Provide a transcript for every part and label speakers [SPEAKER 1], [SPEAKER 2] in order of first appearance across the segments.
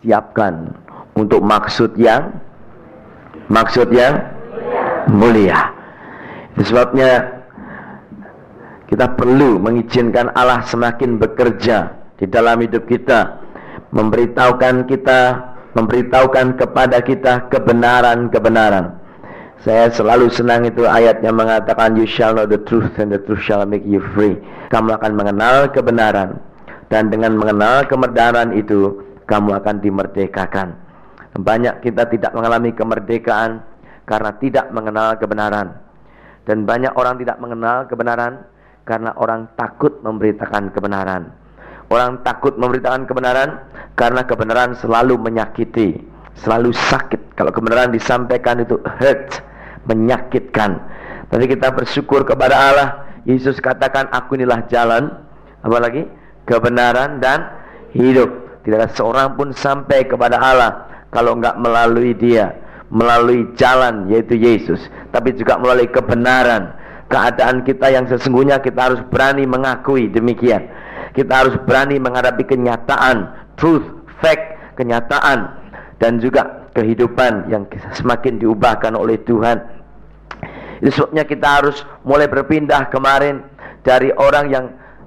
[SPEAKER 1] siapkan untuk maksud yang mulia. Itu sebabnya kita perlu mengizinkan Allah semakin bekerja di dalam hidup kita, memberitahukan kepada kita kebenaran-kebenaran. Saya selalu senang itu ayat yang mengatakan, you shall know the truth and the truth shall make you free. Kamu akan mengenal kebenaran, dan dengan mengenal kebenaran itu kamu akan dimerdekakan. Banyak kita tidak mengalami kemerdekaan karena tidak mengenal kebenaran, dan banyak orang tidak mengenal kebenaran karena orang takut memberitakan kebenaran. Orang takut memberitakan kebenaran karena kebenaran selalu menyakiti, selalu sakit. Kalau kebenaran disampaikan itu hurt, menyakitkan. Tapi kita bersyukur kepada Allah. Yesus katakan, aku inilah jalan, apalagi kebenaran dan hidup. Tidak ada seorang pun sampai kepada Allah kalau enggak melalui Dia, melalui jalan yaitu Yesus, tapi juga melalui kebenaran. Keadaan kita yang sesungguhnya kita harus berani mengakui demikian. Kita harus berani menghadapi kenyataan, truth, fact, kenyataan, dan juga kehidupan yang semakin diubahkan oleh Tuhan. Itu sebabnya kita harus mulai berpindah kemarin dari orang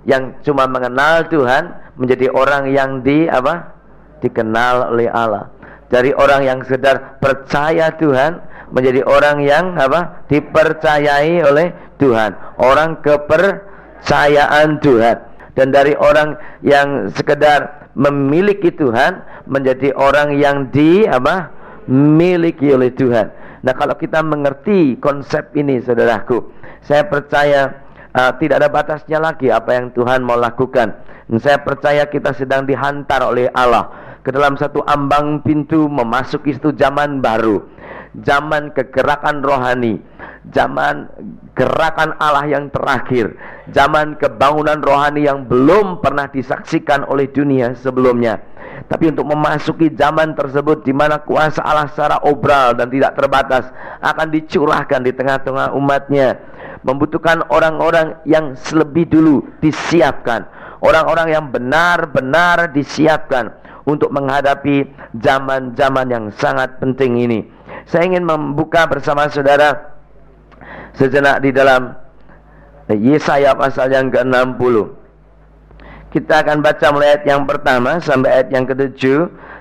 [SPEAKER 1] yang cuma mengenal Tuhan menjadi orang yang dikenal oleh Allah. Dari orang yang sekedar percaya Tuhan menjadi orang yang dipercayai oleh Tuhan, orang kepercayaan Tuhan. Dan dari orang yang sekedar memiliki Tuhan menjadi orang yang dimiliki oleh Tuhan. Nah, kalau kita mengerti konsep ini, saudaraku, saya percaya tidak ada batasnya lagi apa yang Tuhan mau lakukan. Dan saya percaya kita sedang dihantar oleh Allah ke dalam satu ambang pintu memasuki satu zaman baru, zaman kegerakan rohani, zaman gerakan Allah yang terakhir, zaman kebangunan rohani yang belum pernah disaksikan oleh dunia sebelumnya. Tapi untuk memasuki zaman tersebut di mana kuasa Allah secara obral dan tidak terbatas akan dicurahkan di tengah-tengah umatnya, membutuhkan orang-orang yang lebih dulu disiapkan, orang-orang yang benar-benar disiapkan untuk menghadapi zaman-zaman yang sangat penting ini. Saya ingin membuka bersama saudara sejenak di dalam Yesaya pasal yang ke-60. Kita akan baca mulai ayat yang pertama sampai ayat yang ke-7,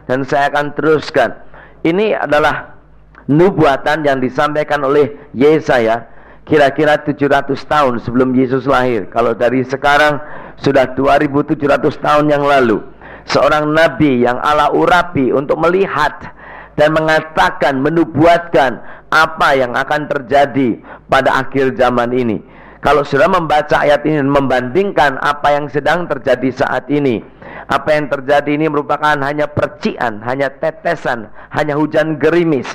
[SPEAKER 1] dan saya akan teruskan. Ini adalah nubuatan yang disampaikan oleh Yesaya kira-kira 700 tahun sebelum Yesus lahir. Kalau dari sekarang sudah 2700 tahun yang lalu. Seorang nabi yang Allah urapi untuk melihat dan mengatakan, menubuatkan apa yang akan terjadi pada akhir zaman ini. Kalau sudah membaca ayat ini dan membandingkan apa yang sedang terjadi saat ini, apa yang terjadi ini merupakan hanya percikan, hanya tetesan, hanya hujan gerimis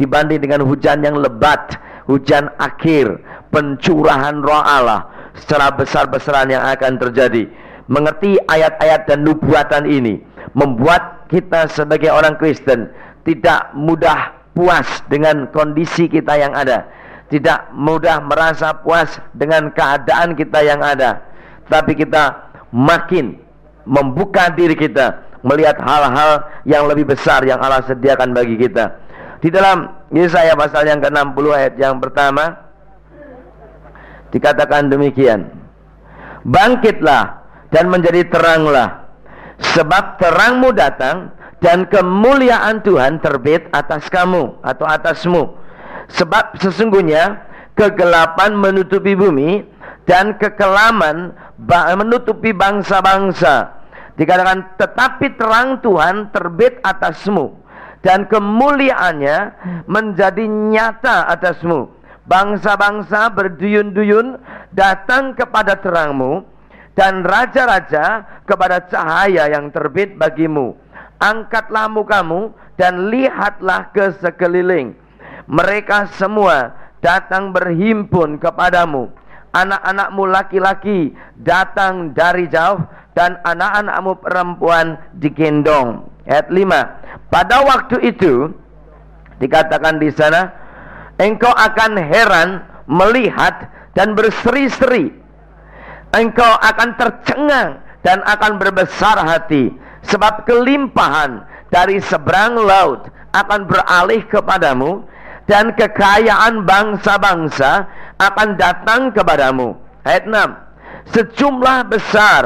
[SPEAKER 1] dibanding dengan hujan yang lebat, hujan akhir, pencurahan roh Allah secara besar-besaran yang akan terjadi. Mengerti ayat-ayat dan nubuatan ini membuat kita sebagai orang Kristen tidak mudah puas dengan kondisi kita yang ada, tidak mudah merasa puas dengan keadaan kita yang ada, tapi kita makin membuka diri kita melihat hal-hal yang lebih besar yang Allah sediakan bagi kita. Di dalam Yesaya pasal yang ke-60 ayat yang pertama dikatakan demikian, bangkitlah dan menjadi teranglah, sebab terangmu datang dan kemuliaan Tuhan terbit atas kamu atau atasmu. Sebab sesungguhnya kegelapan menutupi bumi dan kekelaman menutupi bangsa-bangsa. Dikatakan, tetapi terang Tuhan terbit atasmu dan kemuliaannya menjadi nyata atasmu. Bangsa-bangsa berduyun-duyun datang kepada terangmu, dan raja-raja kepada cahaya yang terbit bagimu. Angkatlah mukamu dan lihatlah ke sekeliling. Mereka semua datang berhimpun kepadamu. Anak-anakmu laki-laki datang dari jauh, dan anak-anakmu perempuan digendong. Ayat 5. Pada waktu itu dikatakan di sana, engkau akan heran melihat dan berseri-seri. Engkau akan tercengang dan akan berbesar hati, sebab kelimpahan dari seberang laut akan beralih kepadamu, dan kekayaan bangsa-bangsa akan datang kepadamu. Ayat 6. Sejumlah besar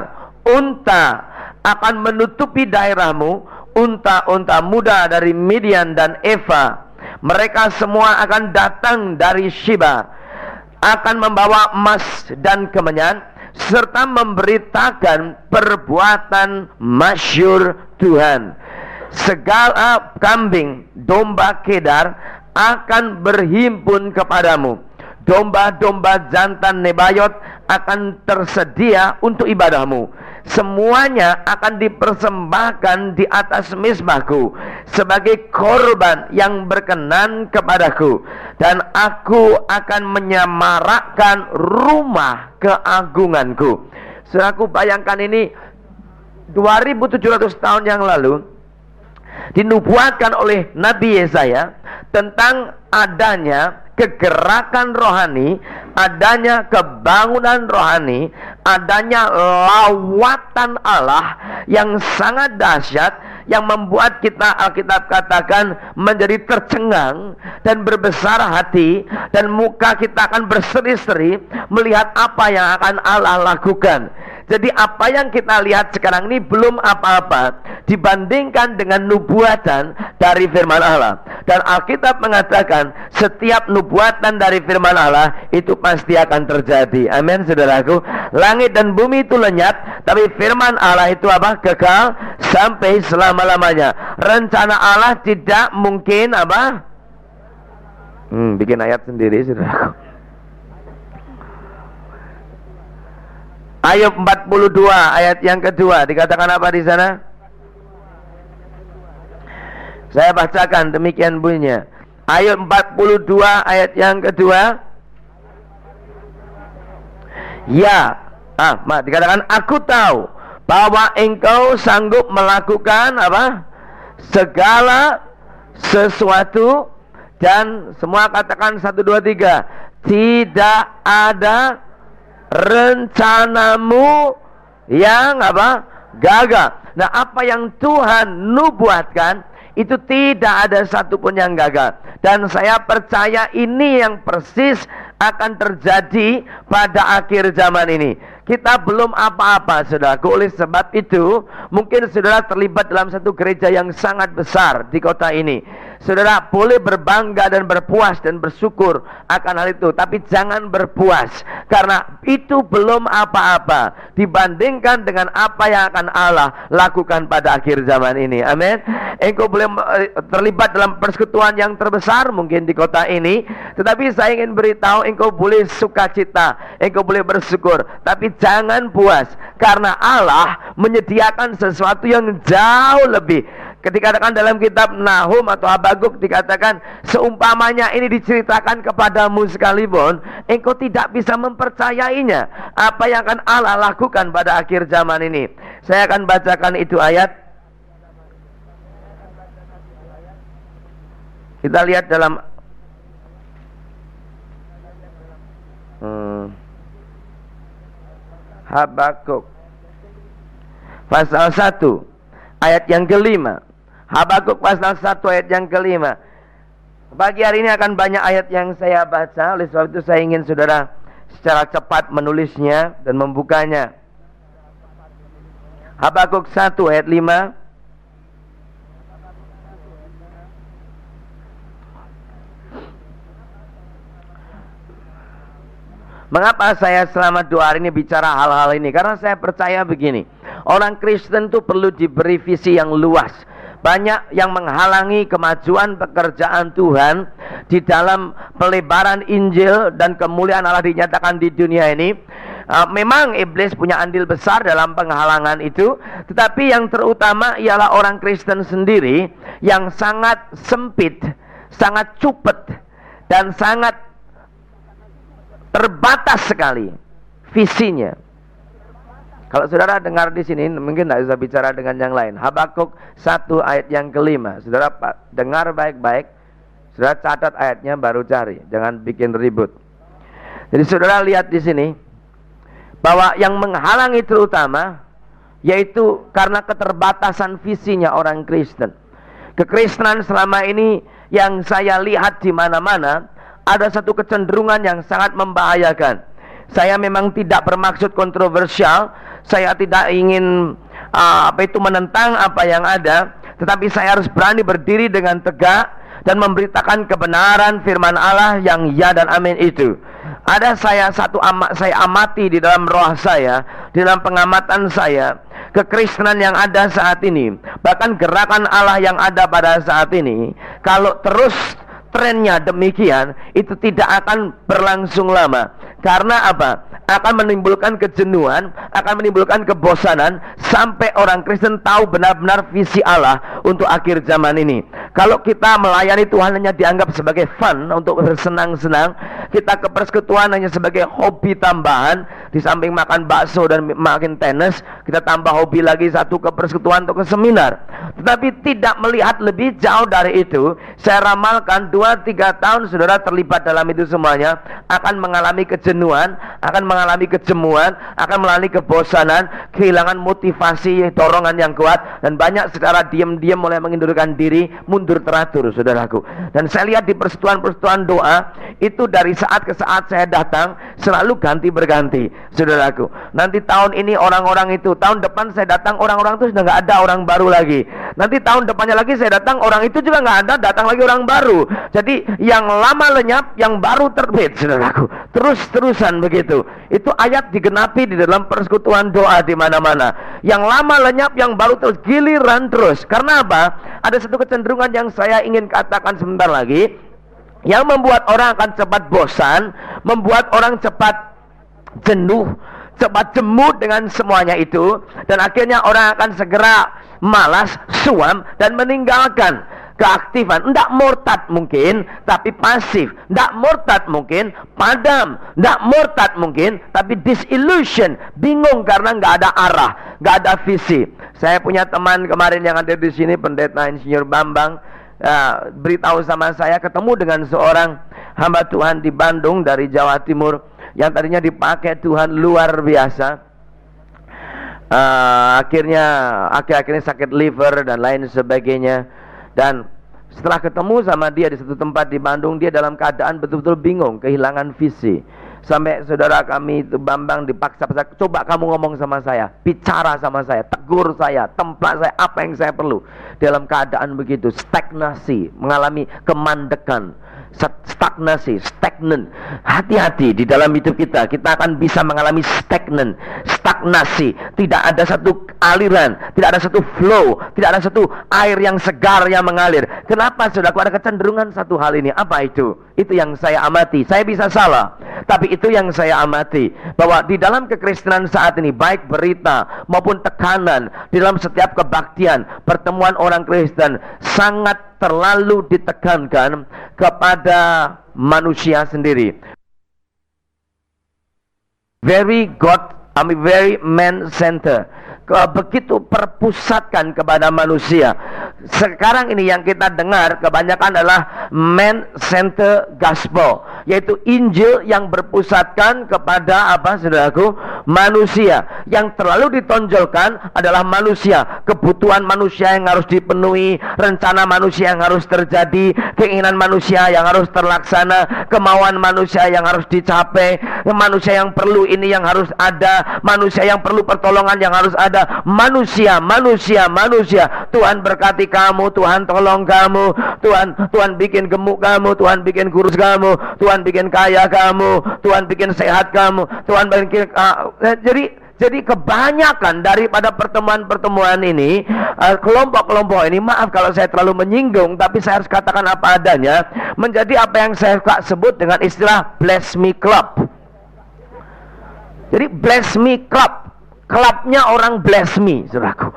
[SPEAKER 1] unta akan menutupi daerahmu, unta-unta muda dari Midian dan Eva. Mereka semua akan datang dari Sheba, akan membawa emas dan kemenyan, serta memberitakan perbuatan masyhur Tuhan. Segala kambing domba Kedar akan berhimpun kepadamu. Domba-domba jantan Nebayot akan tersedia untuk ibadahmu. Semuanya akan dipersembahkan di atas mezbahku sebagai korban yang berkenan kepadaku, dan aku akan menyamarakkan rumah keagunganku. Saudaraku, bayangkan ini 2700 tahun yang lalu dinubuatkan oleh Nabi Yesaya tentang adanya kegerakan rohani, adanya kebangunan rohani, adanya lawatan Allah yang sangat dahsyat, yang membuat kita, Alkitab katakan, menjadi tercengang dan berbesar hati, dan muka kita akan berseri-seri melihat apa yang akan Allah lakukan. Jadi apa yang kita lihat sekarang ini belum apa-apa dibandingkan dengan nubuatan dari firman Allah. Dan Alkitab mengatakan setiap nubuatan dari firman Allah itu pasti akan terjadi. Amin, saudaraku. Langit dan bumi itu lenyap, tapi firman Allah itu apa? Kekal sampai selama-lamanya. Rencana Allah tidak mungkin apa? Bikin ayat sendiri, saudaraku. Ayub 42 ayat yang kedua dikatakan apa di sana? Saya bacakan, demikian bunyinya. Ayub 42 ayat yang kedua. Ya, dikatakan, aku tahu bahwa engkau sanggup melakukan apa? Segala sesuatu, dan semua katakan 1, 2, 3. Tidak ada rencanamu yang apa? Gagal. Nah, apa yang Tuhan nubuatkan itu tidak ada satupun yang gagal. Dan saya percaya ini yang persis akan terjadi pada akhir zaman ini. Kita belum apa-apa, saudaraku. Oleh sebab itu, mungkin saudara terlibat dalam satu gereja yang sangat besar di kota ini. Saudara boleh berbangga dan berpuas dan bersyukur akan hal itu, tapi jangan berpuas, karena itu belum apa-apa dibandingkan dengan apa yang akan Allah lakukan pada akhir zaman ini. Amin. Engkau boleh terlibat dalam persekutuan yang terbesar mungkin di kota ini, tetapi saya ingin beritahu, engkau boleh sukacita, engkau boleh bersyukur, tapi jangan puas, karena Allah menyediakan sesuatu yang jauh lebih. Dikatakan dalam kitab Nahum atau Habakuk, dikatakan seumpamanya ini diceritakan kepadamu sekalipun, engkau tidak bisa mempercayainya apa yang akan Allah lakukan pada akhir zaman ini. Saya akan bacakan itu ayat. Kita lihat dalam Habakuk pasal 1 ayat yang kelima. Habakuk pasal 1 ayat yang kelima. Pagi hari ini akan banyak ayat yang saya baca, oleh sebab itu saya ingin saudara secara cepat menulisnya dan membukanya. Habakuk 1 ayat 5. Mengapa saya selama 2 hari ini bicara hal-hal ini? Karena saya percaya begini, orang Kristen itu perlu diberi visi yang luas. Banyak yang menghalangi kemajuan pekerjaan Tuhan di dalam pelebaran Injil dan kemuliaan Allah dinyatakan di dunia ini. Memang iblis punya andil besar dalam penghalangan itu, tetapi yang terutama ialah orang Kristen sendiri yang sangat sempit, sangat cupet, dan sangat terbatas sekali visinya. Kalau saudara dengar di sini, mungkin tidak bisa bicara dengan yang lain. Habakuk 1 ayat yang kelima. Saudara dengar baik-baik. Saudara catat ayatnya baru cari. Jangan bikin ribut. Jadi saudara lihat di sini bahwa yang menghalangi terutama yaitu karena keterbatasan visinya orang Kristen. Kekristenan selama ini yang saya lihat di mana-mana, ada satu kecenderungan yang sangat membahayakan. Saya memang tidak bermaksud kontroversial, saya tidak ingin menentang apa yang ada, tetapi saya harus berani berdiri dengan tegak dan memberitakan kebenaran firman Allah yang ya dan amin itu. Ada saya amati di dalam roh saya, di dalam pengamatan saya, kekristenan yang ada saat ini, bahkan gerakan Allah yang ada pada saat ini, kalau terus trennya demikian, itu tidak akan berlangsung lama. Karena apa? Akan menimbulkan kejenuhan, akan menimbulkan kebosanan, sampai orang Kristen tahu benar-benar visi Allah untuk akhir zaman ini. Kalau kita melayani Tuhan hanya dianggap sebagai fun, untuk bersenang-senang, kita ke persekutuan hanya sebagai hobi tambahan, di samping makan bakso dan makin tenis, kita tambah hobi lagi satu, ke persekutuan atau ke seminar. Tetapi tidak melihat lebih jauh dari itu. Saya ramalkan 2-3 tahun saudara terlibat dalam itu semuanya, akan mengalami kejenuhan, akan mengalami kejemuan, akan mengalami kebosanan, kehilangan motivasi, dorongan yang kuat, dan banyak secara diam-diam mulai mengundurkan diri, mundur teratur, saudaraku. Dan saya lihat di persekutuan-persekutuan doa itu dari saat ke saat saya datang selalu ganti berganti, saudaraku. Nanti tahun ini orang-orang itu, tahun depan saya datang orang-orang itu sudah nggak ada, orang baru lagi. Nanti tahun depannya lagi saya datang, orang itu juga nggak ada, datang lagi orang baru. Jadi yang lama lenyap, yang baru terbit, saudaraku. Terus-terusan begitu. Itu ayat digenapi di dalam persekutuan doa di mana-mana. Yang lama lenyap, yang baru terus, giliran terus. Karena apa? Ada satu kecenderungan yang saya ingin katakan sebentar lagi, yang membuat orang akan cepat bosan, membuat orang cepat jenuh, cepat jemu dengan semuanya itu, dan akhirnya orang akan segera malas, suam, dan meninggalkan keaktifan. Tidak murtad mungkin, tapi pasif. Tidak murtad mungkin, padam. Tidak murtad mungkin, tapi disillusion, bingung karena nggak ada arah, nggak ada visi. Saya punya teman kemarin yang ada di sini, Pendeta Insinyur Bambang, beritahu sama saya ketemu dengan seorang hamba Tuhan di Bandung dari Jawa Timur yang tadinya dipakai Tuhan luar biasa. Akhir-akhirnya sakit liver dan lain sebagainya. Dan setelah ketemu sama dia di satu tempat di Bandung, dia dalam keadaan betul-betul bingung, kehilangan visi. Sampai saudara kami itu Bambang dipaksa-paksa, coba kamu ngomong sama saya, bicara sama saya, tegur saya, templak saya, apa yang saya perlu. Dalam keadaan begitu, stagnasi, mengalami kemandekan, stagnasi, stagnan. Hati-hati di dalam hidup kita akan bisa mengalami stagnan, stagnasi. Tidak ada satu aliran, tidak ada satu flow, tidak ada satu air yang segar yang mengalir. Kenapa saudaraku? Ada kecenderungan satu hal ini. Apa itu? Itu yang saya amati. Saya bisa salah, tapi itu yang saya amati, bahwa di dalam kekristenan saat ini, baik berita maupun tekanan, di dalam setiap kebaktian, pertemuan orang Kristen sangat terlalu ditekankan kepada manusia sendiri. Very man center. Begitu perpusatkan kepada manusia. Sekarang ini yang kita dengar kebanyakan adalah man center gospel, yaitu Injil yang berpusatkan kepada apa, saudaraku? Manusia. Yang terlalu ditonjolkan adalah manusia, kebutuhan manusia yang harus dipenuhi, rencana manusia yang harus terjadi, keinginan manusia yang harus terlaksana, kemauan manusia yang harus dicapai, manusia yang perlu ini yang harus ada, manusia yang perlu pertolongan yang harus ada. Manusia. Tuhan berkati kamu, Tuhan tolong kamu, Tuhan bikin gemuk kamu, Tuhan bikin kurus kamu, Tuhan bikin kaya kamu, Tuhan bikin sehat kamu, Tuhan bikin jadi kebanyakan daripada pertemuan-pertemuan ini, kelompok-kelompok ini, maaf kalau saya terlalu menyinggung, tapi saya harus katakan apa adanya, menjadi apa yang saya sebut dengan istilah bless me club. Jadi bless me club, klubnya orang bless me, saudaraku.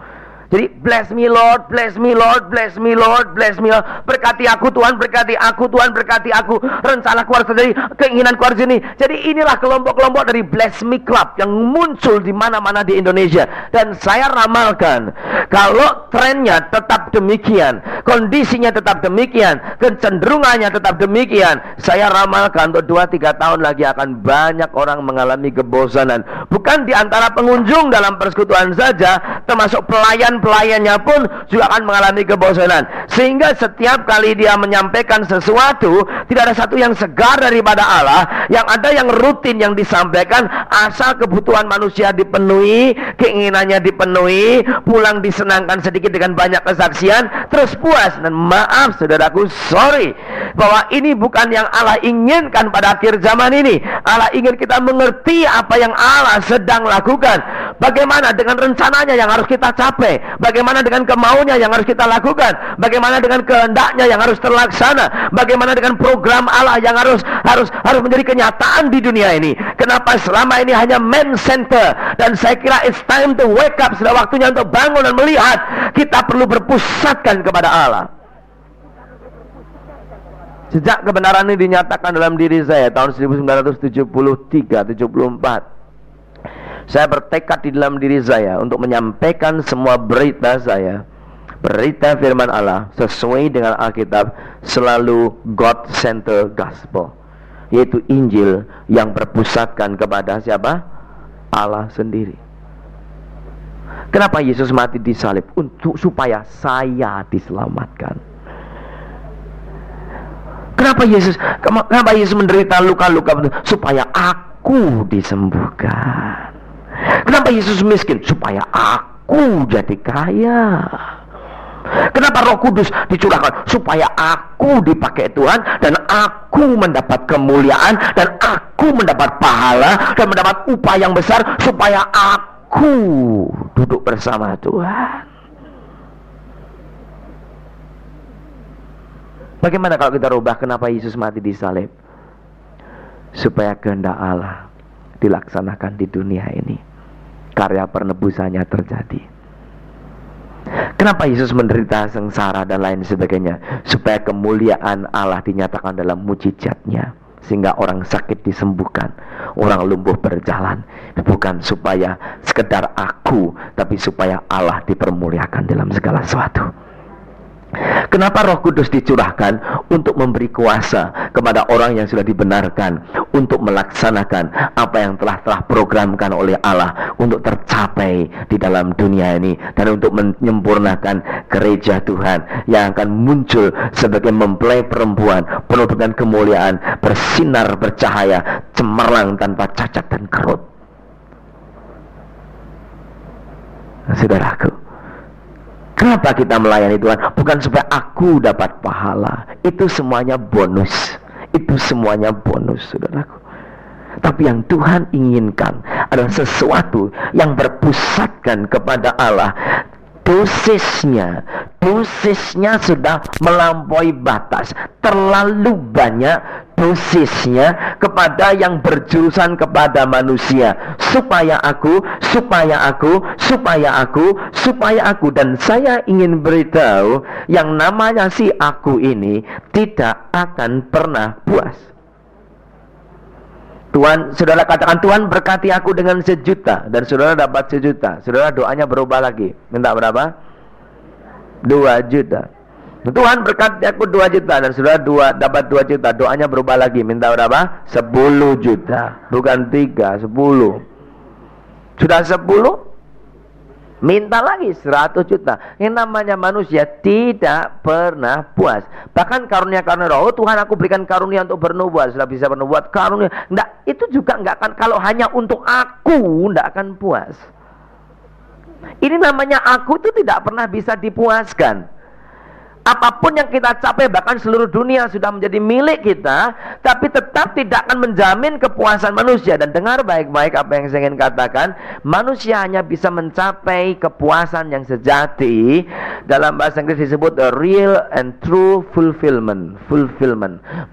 [SPEAKER 1] Jadi bless me Lord, bless me Lord, bless me Lord, bless me Lord. Berkati aku Tuhan, berkati aku Tuhan, berkati aku. Rencanaku harus terjadi, keinginanku harus ini. Jadi inilah kelompok-kelompok dari Bless Me Club yang muncul di mana-mana di Indonesia. Dan saya ramalkan, kalau trennya tetap demikian, kondisinya tetap demikian, kecenderungannya tetap demikian, saya ramalkan untuk 2-3 tahun lagi akan banyak orang mengalami kebosanan. Bukan di antara pengunjung dalam persekutuan saja, termasuk pelayan-pelayannya pun juga akan mengalami kebosanan. Sehingga setiap kali dia menyampaikan sesuatu, tidak ada satu yang segar daripada Allah. Yang ada yang rutin yang disampaikan, asal kebutuhan manusia dipenuhi, keinginannya dipenuhi, pulang disenangkan sedikit dengan banyak kesaksian, terus puas. Dan maaf saudaraku, sorry, bahwa ini bukan yang Allah inginkan pada akhir zaman ini. Allah ingin kita mengerti apa yang Allah sedang lakukan. Bagaimana dengan rencananya yang harus kita capai, bagaimana dengan kemauannya yang harus kita lakukan, bagaimana dengan kehendaknya yang harus terlaksana, bagaimana dengan program Allah yang harus menjadi kenyataan di dunia ini. Kenapa selama ini hanya man center? Dan saya kira it's time to wake up. Sudah waktunya untuk bangun dan melihat kita perlu berpusatkan kepada Allah. Sejak kebenaran ini dinyatakan dalam diri saya tahun 1973-74, saya bertekad di dalam diri saya untuk menyampaikan semua berita saya, berita firman Allah sesuai dengan Alkitab, selalu God-centered gospel, yaitu Injil yang berpusatkan kepada siapa? Allah sendiri. Kenapa Yesus mati di salib? Supaya saya diselamatkan. Kenapa Yesus menderita luka-luka? Supaya aku disembuhkan. Kenapa Yesus miskin? Supaya aku jadi kaya. Kenapa Roh Kudus dicurahkan? Supaya aku dipakai Tuhan, dan aku mendapat kemuliaan, dan aku mendapat pahala, dan mendapat upah yang besar, supaya aku duduk bersama Tuhan. Bagaimana kalau kita rubah kenapa Yesus mati di salib? Supaya kehendak Allah dilaksanakan di dunia ini, karya penebusannya terjadi. Kenapa Yesus menderita sengsara dan lain sebagainya? Supaya kemuliaan Allah dinyatakan dalam mujizatnya, sehingga orang sakit disembuhkan, orang lumpuh berjalan. Bukan supaya sekedar aku, tapi supaya Allah dipermuliakan dalam segala sesuatu. Kenapa Roh Kudus dicurahkan? Untuk memberi kuasa kepada orang yang sudah dibenarkan untuk melaksanakan apa yang telah programkan oleh Allah untuk tercapai di dalam dunia ini, dan untuk menyempurnakan gereja Tuhan yang akan muncul sebagai mempelai perempuan penuh dengan kemuliaan, bersinar, bercahaya, cemerlang, tanpa cacat dan kerut. Saudaraku, kenapa kita melayani Tuhan? Bukan supaya aku dapat pahala. Itu semuanya bonus. Itu semuanya bonus, saudaraku. Tapi yang Tuhan inginkan adalah sesuatu yang berpusatkan kepada Allah. Dosisnya sudah melampaui batas. Terlalu banyak dosisnya kepada yang berjurusan kepada manusia. Supaya aku. Dan saya ingin beritahu, yang namanya si aku ini tidak akan pernah puas. Tuhan, saudara katakan, Tuhan berkati aku dengan 1 juta, dan saudara dapat 1 juta. Saudara doanya berubah lagi. Minta berapa? 2 juta. Tuhan berkati aku 2 juta, dan saudara dapat 2 juta. Doanya berubah lagi. Minta berapa? 10 juta. Bukan 3, 10. Sudah 10? Minta lagi 100 juta. Yang namanya manusia tidak pernah puas. Bahkan karunia-karunia Roh, Tuhan aku berikan karunia untuk bernubuat. Sudah bisa bernubuat, karunia. Enggak, itu juga enggak akan. Kalau hanya untuk aku, enggak akan puas. Ini namanya aku itu tidak pernah bisa dipuaskan. Apapun yang kita capai, bahkan seluruh dunia sudah menjadi milik kita, tapi tetap tidak akan menjamin kepuasan manusia. Dan dengar baik-baik apa yang saya ingin katakan. Manusia hanya bisa mencapai kepuasan yang sejati. Dalam bahasa Inggris disebut a real and true fulfillment.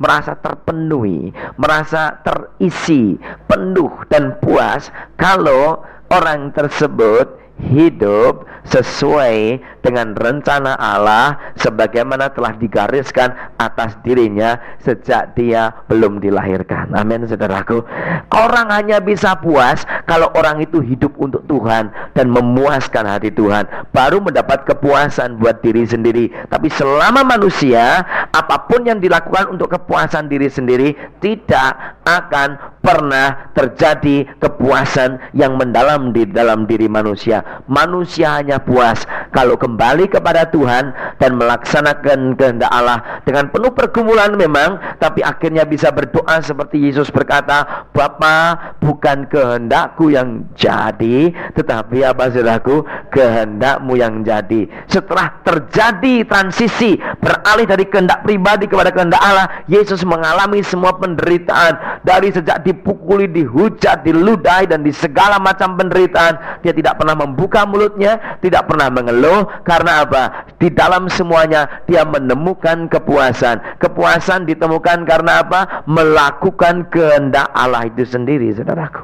[SPEAKER 1] Merasa terpenuhi, merasa terisi, penuh dan puas kalau orang tersebut hidup sesuai dengan rencana Allah sebagaimana telah digariskan atas dirinya sejak dia belum dilahirkan. Amin, saudaraku. Orang hanya bisa puas kalau orang itu hidup untuk Tuhan dan memuaskan hati Tuhan, baru mendapat kepuasan buat diri sendiri. Tapi selama manusia, apapun yang dilakukan untuk kepuasan diri sendiri, tidak akan pernah terjadi kepuasan yang mendalam di dalam diri manusia. Manusia hanya puas kalau kembali kepada Tuhan dan melaksanakan kehendak Allah dengan penuh pergumulan memang, tapi akhirnya bisa berdoa seperti Yesus berkata, Bapa, bukan kehendakku yang jadi, tetapi apa, saudaraku, kehendakmu yang jadi. Setelah terjadi transisi beralih dari kehendak pribadi kepada kehendak Allah, Yesus mengalami semua penderitaan, dari sejak dipukuli, dihujat, diludahi, dan di segala macam penderitaan. Dia tidak pernah membuka mulutnya, tidak pernah mengeluh. Karena apa? Di dalam semuanya dia menemukan kepuasan. Kepuasan ditemukan karena apa? Melakukan kehendak Allah itu sendiri, saudaraku.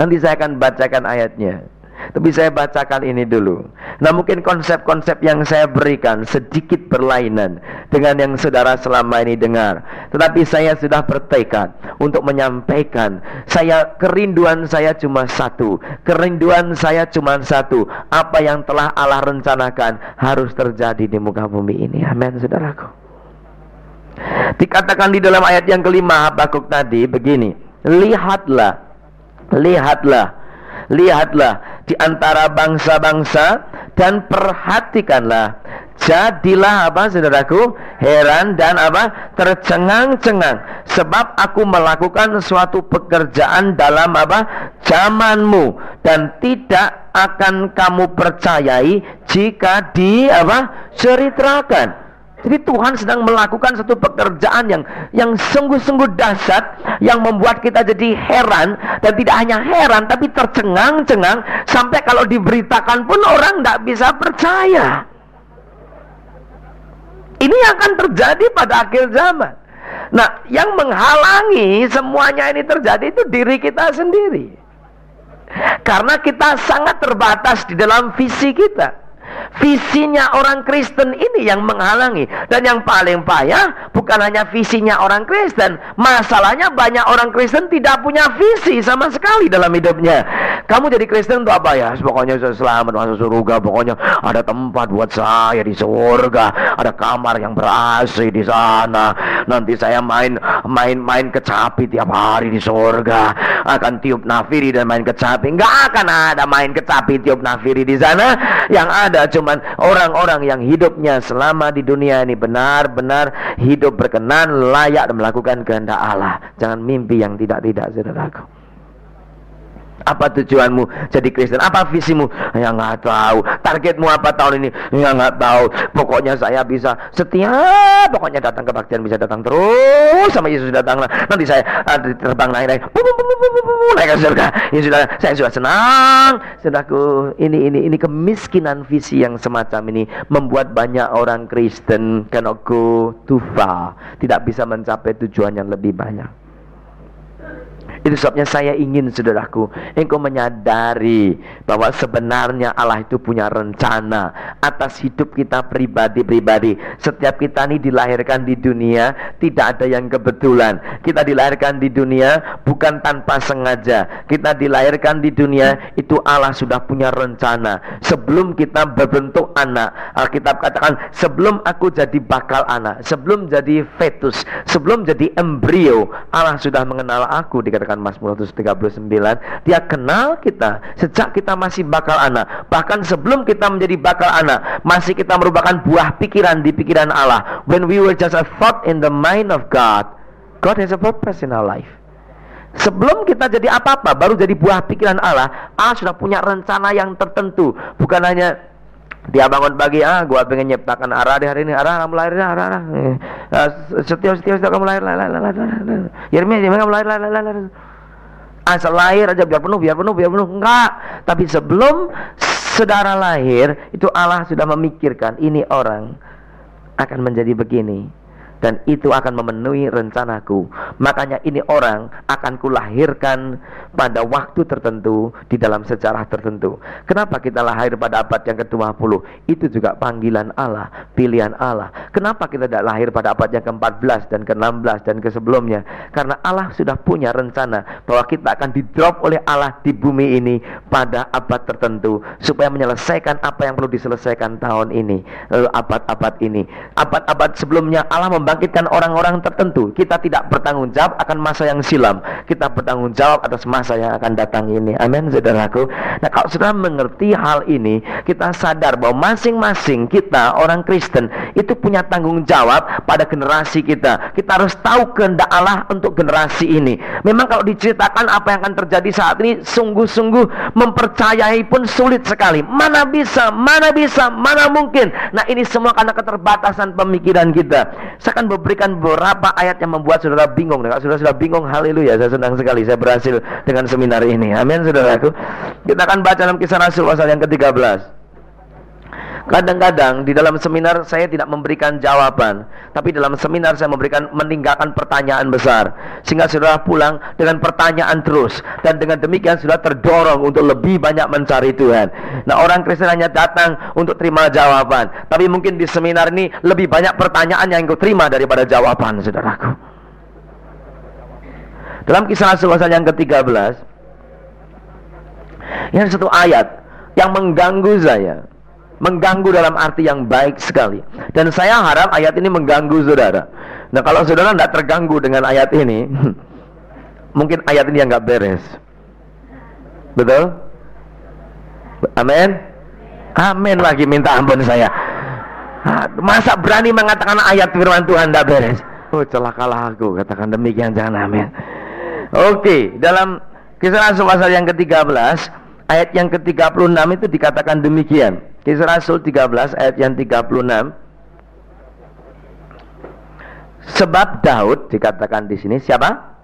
[SPEAKER 1] Nanti saya akan bacakan ayatnya, tapi saya bacakan ini dulu. Nah, mungkin konsep-konsep yang saya berikan sedikit berlainan dengan yang saudara selama ini dengar, tetapi saya sudah bertekad untuk menyampaikan. Kerinduan saya cuma satu. Kerinduan saya cuma satu. Apa yang telah Allah rencanakan harus terjadi di muka bumi ini. Amin, saudaraku. Dikatakan di dalam ayat yang kelima Habakuk tadi begini, lihatlah di antara bangsa-bangsa dan perhatikanlah. Jadilah apa, saudaraku, heran dan apa, tercengang-cengang, sebab aku melakukan suatu pekerjaan dalam apa, zamanmu, dan tidak akan kamu percayai jika di apa, ceritakan. Jadi Tuhan sedang melakukan satu pekerjaan yang sungguh-sungguh dahsyat, yang membuat kita jadi heran, dan tidak hanya heran tapi tercengang-cengang, sampai kalau diberitakan pun orang tidak bisa percaya. Ini akan terjadi pada akhir zaman. Nah, yang menghalangi semuanya ini terjadi itu diri kita sendiri, karena kita sangat terbatas di dalam visi kita. Visinya orang Kristen ini yang menghalangi. Dan yang paling payah bukan hanya visinya orang Kristen, masalahnya banyak orang Kristen tidak punya visi sama sekali dalam hidupnya. Kamu jadi Kristen untuk apa ya? Pokoknya saya selamat masuk surga, pokoknya ada tempat buat saya di surga, ada kamar yang ber-AC di sana, nanti saya main kecapi tiap hari di surga, akan tiup nafiri dan main kecapi. Nggak akan ada main kecapi tiup nafiri di sana. Yang ada cuman orang-orang yang hidupnya selama di dunia ini benar-benar hidup berkenan, layak, dan melakukan kehendak Allah. Jangan mimpi yang tidak-tidak, saudaraku. Apa tujuanmu jadi Kristen? Apa visimu? Ya nggak tahu. Targetmu apa tahun ini? Ya nggak tahu. Pokoknya saya bisa setiap, pokoknya datang kebaktian bisa datang terus sama Yesus datanglah. Nanti saya terbang naik ke surga. Ya sudah, saya sudah senang. Saudaraku, ini kemiskinan visi yang semacam ini membuat banyak orang Kristen cannot go too far, tidak bisa mencapai tujuan yang lebih banyak. Itu sebabnya saya ingin, saudaraku, engkau menyadari bahwa sebenarnya Allah itu punya rencana atas hidup kita pribadi-pribadi. Setiap kita ini dilahirkan di dunia, tidak ada yang kebetulan. Kita dilahirkan di dunia bukan tanpa sengaja. Kita dilahirkan di dunia, itu Allah sudah punya rencana. Sebelum kita berbentuk anak, Alkitab katakan, sebelum aku jadi bakal anak, sebelum jadi fetus, sebelum jadi embrio, Allah sudah mengenal aku. Dikatakan Mazmur 139, dia kenal kita sejak kita masih bakal anak. Bahkan sebelum kita menjadi bakal anak, masih kita merupakan buah pikiran di pikiran Allah. When we were just a thought in the mind of God, God has a purpose in our life. Sebelum kita jadi apa-apa, baru jadi buah pikiran Allah. Allah sudah punya rencana yang tertentu. Bukan hanya dia bangun pagi, gua pengen nyiptakan Ara di hari ini, Ara kamu lahir, Ara. Setiap kamu lahir, Yeremia kamu lahir. Asal lahir aja biar penuh. Enggak. Tapi sebelum saudara lahir, itu Allah sudah memikirkan ini orang akan menjadi begini. dan itu akan memenuhi rencanaku. Makanya ini orang akan kulahirkan pada waktu tertentu di dalam sejarah tertentu. Kenapa kita lahir pada abad yang ke-20? Itu juga panggilan Allah, pilihan Allah. Kenapa kita tidak lahir pada abad yang ke-14 dan ke-16 dan ke sebelumnya? Karena Allah sudah punya rencana bahwa kita akan di-drop oleh Allah di bumi ini pada abad tertentu, supaya menyelesaikan apa yang perlu diselesaikan tahun ini, lalu abad-abad ini. Abad-abad sebelumnya Allah membangkitkan orang-orang tertentu. Kita tidak bertanggung jawab akan masa yang silam, kita bertanggung jawab atas masa yang akan datang ini. Amin, saudaraku. Nah, kalau saudara mengerti hal ini, kita sadar bahwa masing-masing kita orang Kristen itu punya tanggung jawab pada generasi kita. Kita harus tahu kehendak Allah untuk generasi ini. Memang kalau diceritakan apa yang akan terjadi saat ini, sungguh-sungguh mempercayai pun sulit sekali. Mana bisa, mana mungkin. Nah, ini semua karena keterbatasan pemikiran kita. Saya akan memberikan beberapa ayat yang membuat saudara bingung. Kalau saudara sudah bingung, haleluya, saya senang sekali saya berhasil dengan seminar ini. Amin, saudaraku. Kita akan baca dalam Kisah Rasul pasal yang ke-13. Kadang-kadang di dalam seminar saya tidak memberikan jawaban, tapi dalam seminar saya meninggalkan pertanyaan besar, sehingga saudara pulang dengan pertanyaan terus, dan dengan demikian saudara terdorong untuk lebih banyak mencari Tuhan. Nah, orang Kristen hanya datang untuk terima jawaban, tapi mungkin di seminar ini lebih banyak pertanyaan yang kau terima daripada jawaban, saudaraku. Dalam Kisah Rasul pasal yang ke-13, yang satu ayat yang mengganggu saya. Mengganggu dalam arti yang baik sekali. Dan saya harap ayat ini mengganggu saudara. Nah, kalau saudara tidak terganggu dengan ayat ini, mungkin ayat ini yang nggak beres. Betul? Amin? Amin lagi, minta ampun saya. Masa berani mengatakan ayat firman Tuhan tidak beres? Oh, celakalah aku, katakan demikian, jangan amin. Oke, dalam Kisah Rasul pasal yang ke-13, ayat yang ke-36 itu dikatakan demikian. Kisah Rasul 13 ayat yang 36. Sebab Daud dikatakan di sini, siapa?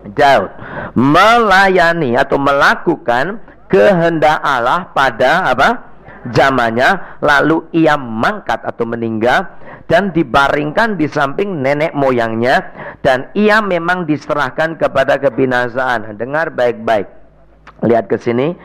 [SPEAKER 1] Daud melayani atau melakukan kehendak Allah pada apa? Zamannya, lalu ia mangkat atau meninggal dan dibaringkan di samping nenek moyangnya, dan ia memang diserahkan kepada kebinasaan. Dengar baik-baik. Lihat ke sini.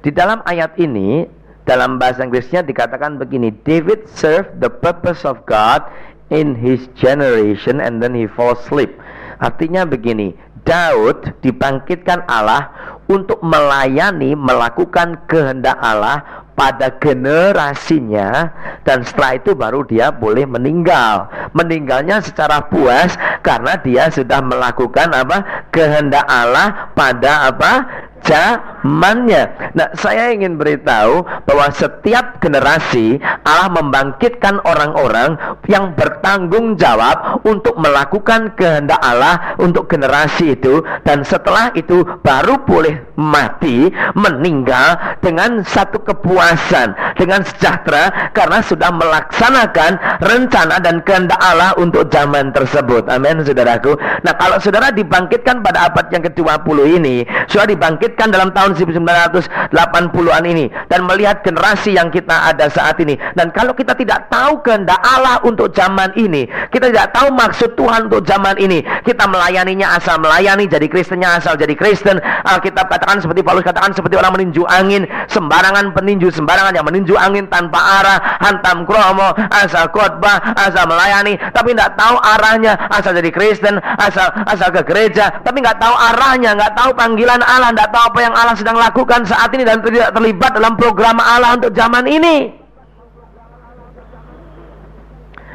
[SPEAKER 1] Di dalam ayat ini, dalam bahasa Inggrisnya dikatakan begini, David served the purpose of God in his generation and then he falls asleep. Artinya begini, Daud dibangkitkan Allah untuk melayani, melakukan kehendak Allah pada generasinya, dan setelah itu baru dia boleh meninggal. Meninggalnya secara puas karena dia sudah melakukan apa? Kehendak Allah pada apa? Zamannya. Nah, saya ingin beritahu bahwa setiap generasi Allah membangkitkan orang-orang yang bertanggung jawab untuk melakukan kehendak Allah untuk generasi itu, dan setelah itu baru boleh mati, meninggal dengan satu kepuasan, dengan sejahtera, karena sudah melaksanakan rencana dan kehendak Allah untuk zaman tersebut. Amin, saudaraku. Nah, kalau saudara dibangkitkan pada abad yang ke-20 ini, saudara dibangkitkan dalam tahun 1980-an ini, dan melihat generasi yang kita ada saat ini, dan kalau kita tidak tahu kehendak Allah untuk zaman ini, kita tidak tahu maksud Tuhan untuk zaman ini, kita melayaninya asal melayani, jadi Kristennya asal jadi Kristen. Alkitab katakan seperti Paulus katakan, seperti orang meninju angin, sembarangan peninju, sembarangan yang meninju angin tanpa arah, hantam kromo, asal khotbah, asal melayani, tapi tidak tahu arahnya, asal jadi Kristen, asal ke gereja, tapi nggak tahu arahnya, nggak tahu panggilan Allah, nggak tahu apa yang Allah sedang lakukan saat ini, dan tidak terlibat dalam program Allah untuk zaman ini.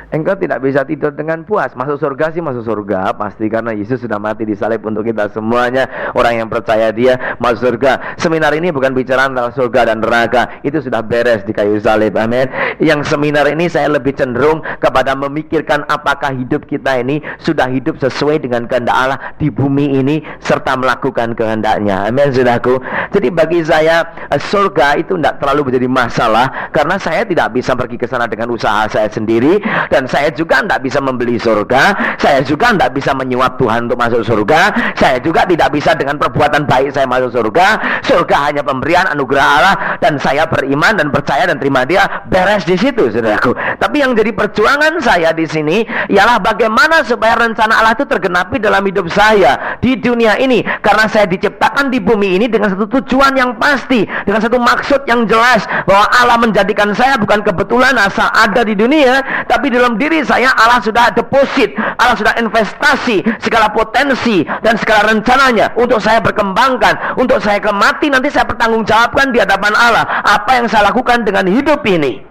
[SPEAKER 1] Engkau tidak bisa tidur dengan puas. Masuk surga sih masuk surga pasti, karena Yesus sudah mati di salib untuk kita semuanya. Orang yang percaya dia masuk surga. Seminar ini bukan bicara tentang surga dan neraka, itu sudah beres di kayu salib. Amin. Yang seminar ini saya lebih cenderung kepada memikirkan apakah hidup kita ini sudah hidup sesuai dengan kehendak Allah di bumi ini, serta melakukan kehendaknya. Amin, saudaraku. Jadi bagi saya surga itu tidak terlalu menjadi masalah, karena saya tidak bisa pergi ke sana dengan usaha saya sendiri, dan Dan saya juga tidak bisa membeli surga. Saya juga tidak bisa menyuap Tuhan untuk masuk surga. Saya juga tidak bisa dengan perbuatan baik saya masuk surga. Surga hanya pemberian anugerah Allah, dan saya beriman dan percaya dan terima dia, beres di situ, saudaraku. Tapi yang jadi perjuangan saya di sini ialah bagaimana supaya rencana Allah itu tergenapi dalam hidup saya di dunia ini. Karena saya diciptakan di bumi ini dengan satu tujuan yang pasti, dengan satu maksud yang jelas, bahwa Allah menjadikan saya bukan kebetulan asal ada di dunia, tapi dalam diri saya Allah sudah deposit, Allah sudah investasi segala potensi dan segala rencananya untuk saya berkembangkan, untuk saya mati nanti saya pertanggungjawabkan di hadapan Allah apa yang saya lakukan dengan hidup ini.